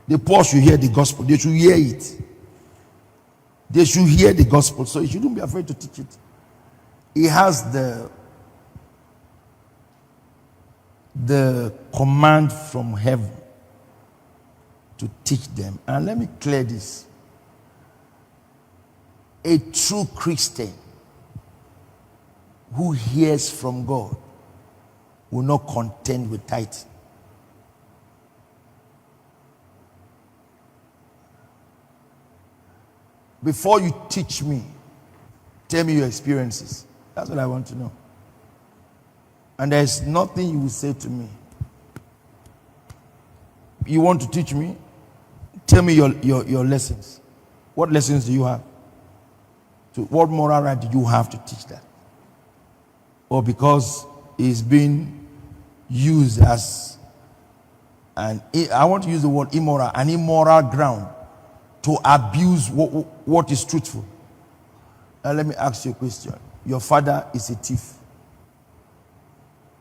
The poor should hear the gospel. They should hear it. They should hear the gospel. So you shouldn't be afraid to teach it. He has the command from heaven to teach them. And let me clear this. A true Christian who hears from God will not contend with tithe. Before you teach me, tell me your experiences. That's what I want to know. And there's nothing you will say to me. You want to teach me? Tell me your lessons. What lessons do you have? What moral right do you have to teach that? Or because it's being used as I want to use the word immoral, an immoral ground to abuse what is truthful. Now let me ask you a question. Your father is a thief.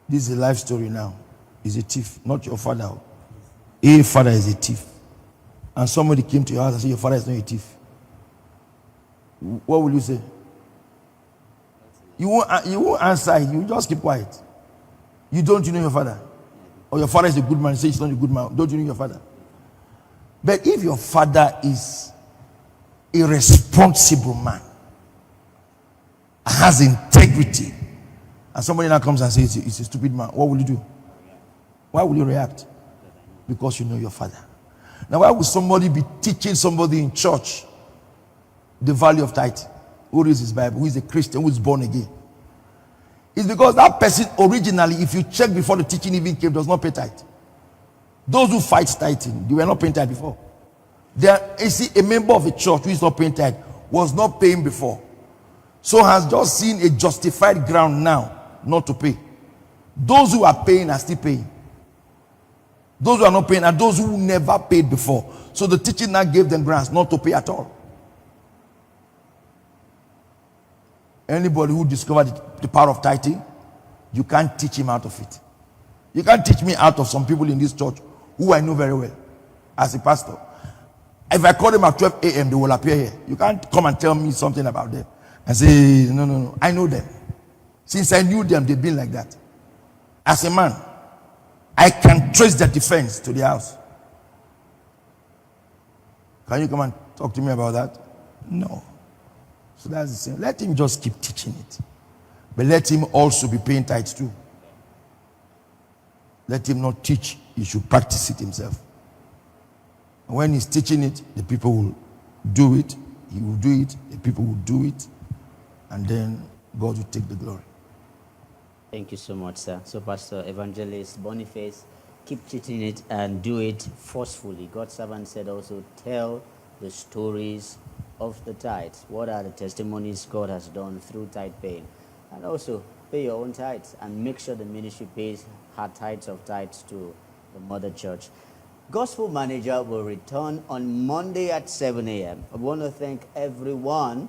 This is a life story now. He's a thief, not your father. A father is a thief. And somebody came to your house and said, your father is not a thief. What will you say? You won't answer it. You just keep quiet. You know your father? Or your father is a good man, say he's not a good man. Don't you know your father? But if your father is a responsible man, has integrity, and somebody now comes and says he's a stupid man, what will you do? Why will you react? Because you know your father. Now, why would somebody be teaching somebody in church the value of tithe? Who reads his Bible? Who is a Christian? Who is born again? It's because that person originally, if you check before the teaching even came, does not pay tithe. Those who fight tithing, they were not paying tithe before. You see, a member of a church who is not paying tithe was not paying before. So has just seen a justified ground now not to pay. Those who are paying are still paying. Those who are not paying are those who never paid before. So the teaching now gave them grounds not to pay at all. Anybody who discovered the power of tithing, you can't teach him out of it. You can't teach me out of some people in this church who I know very well as a pastor. If I call them at 12 a.m., they will appear here. You can't come and tell me something about them and say, no. I know them. Since I knew them, they've been like that. As a man, I can trace their defense to the house. Can you come and talk to me about that? No. So that's the same. Let him just keep teaching it. But let him also be paying tithes too. Let him not teach. He should practice it himself. And when he's teaching it, the people will do it. He will do it. The people will do it. And then God will take the glory. Thank you so much, sir. So, Pastor Evangelist Boniface, keep teaching it and do it forcefully. God's servant said also, tell the stories of the tithes. What are the testimonies God has done through tithe paying? And also, pay your own tithes and make sure the ministry pays her tithes of tithes to the mother church. Gospel Manager will return on Monday at 7 a.m. I want to thank everyone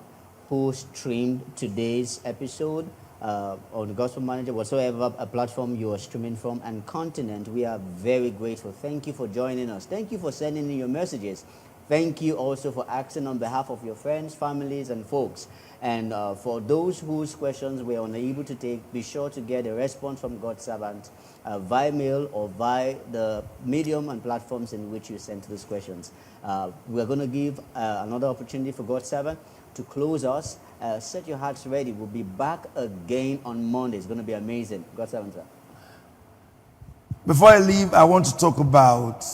who streamed today's episode on the Gospel Manager, whatsoever a platform you are streaming from and continent. We are very grateful. Thank you for joining us. Thank you for sending in your messages. Thank you also for asking on behalf of your friends, families, and folks. And for those whose questions we are unable to take, be sure to get a response from God's servant via mail or via the medium and platforms in which you sent those questions. We are going to give another opportunity for God's servant to close us. Set your hearts ready. We'll be back again on Monday. It's going to be amazing. God's servant, sir. Before I leave, I want to talk about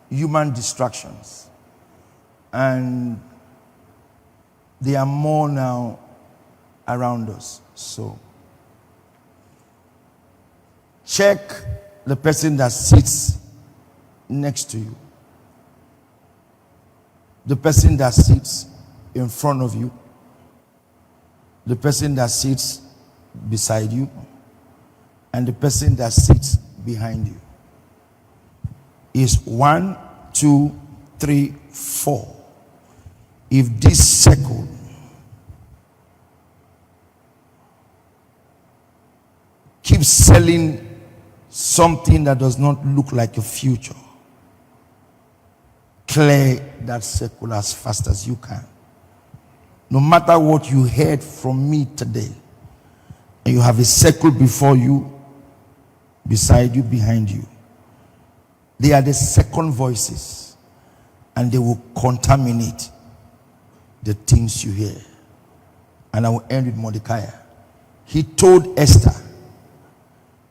human distractions. And there are more now around us. So, check the person that sits next to you, the person that sits in front of you, the person that sits beside you, and the person that sits behind you. Is 1, 2, 3, 4. If this circle keeps selling something that does not look like a future, clear that circle as fast as you can. No matter what you heard from me today, and you have a circle before you, beside you, behind you, they are the second voices, and they will contaminate the things you hear. And I will end with Mordecai. He told Esther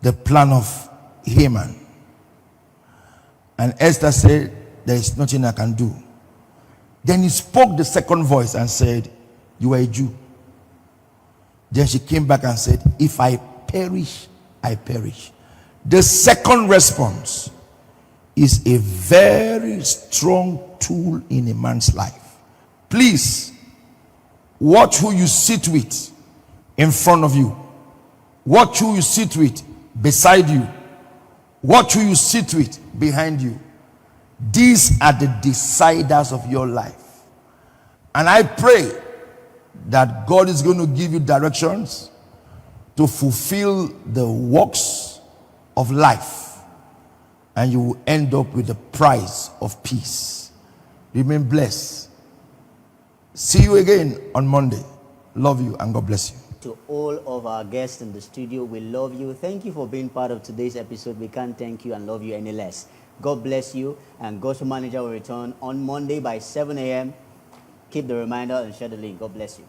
the plan of Haman, and Esther said, there is nothing I can do. Then he spoke the second voice and said, you are a Jew. Then she came back and said, if I perish, I perish. The second response is a very strong tool in a man's life. Please, watch who you sit with in front of you. Watch who you sit with beside you. Watch who you sit with behind you. These are the deciders of your life. And I pray that God is going to give you directions to fulfill the works of life, and you will end up with the prize of peace. Remain blessed. See you again on Monday. Love you and God bless you. To all of our guests in the studio, we love you. Thank you for being part of today's episode. We can't thank you and love you any less. God bless you, and Gospel Manager will return on Monday by 7 a.m. Keep the reminder and share the link. God bless you.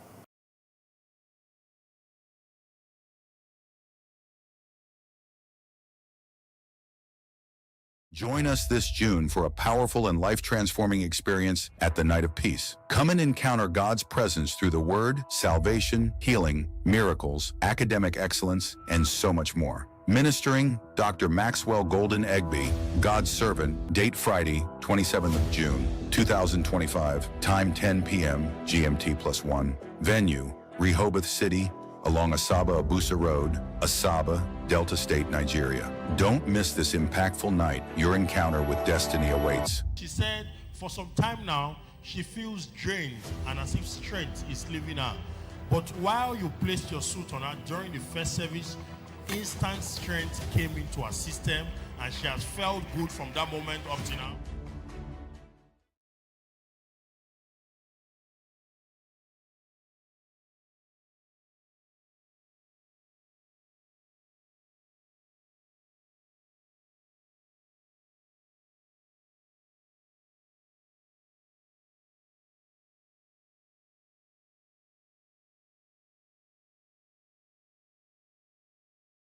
Join us this June for a powerful and life-transforming experience at the Night of Peace. Come and encounter God's presence through the Word, salvation, healing, miracles, academic excellence, and so much more. Ministering, Dr. Maxwell Egbe, God's Servant, date Friday, 27th of June, 2025, time 10 p.m. GMT+1. Venue, Rehoboth City, along Asaba Abusa Road, Asaba, Delta State, Nigeria. Don't miss this impactful night. Your encounter with destiny awaits. She said for some time now, she feels drained and as if strength is leaving her. But while you placed your suit on her during the first service, instant strength came into her system and she has felt good from that moment up to now.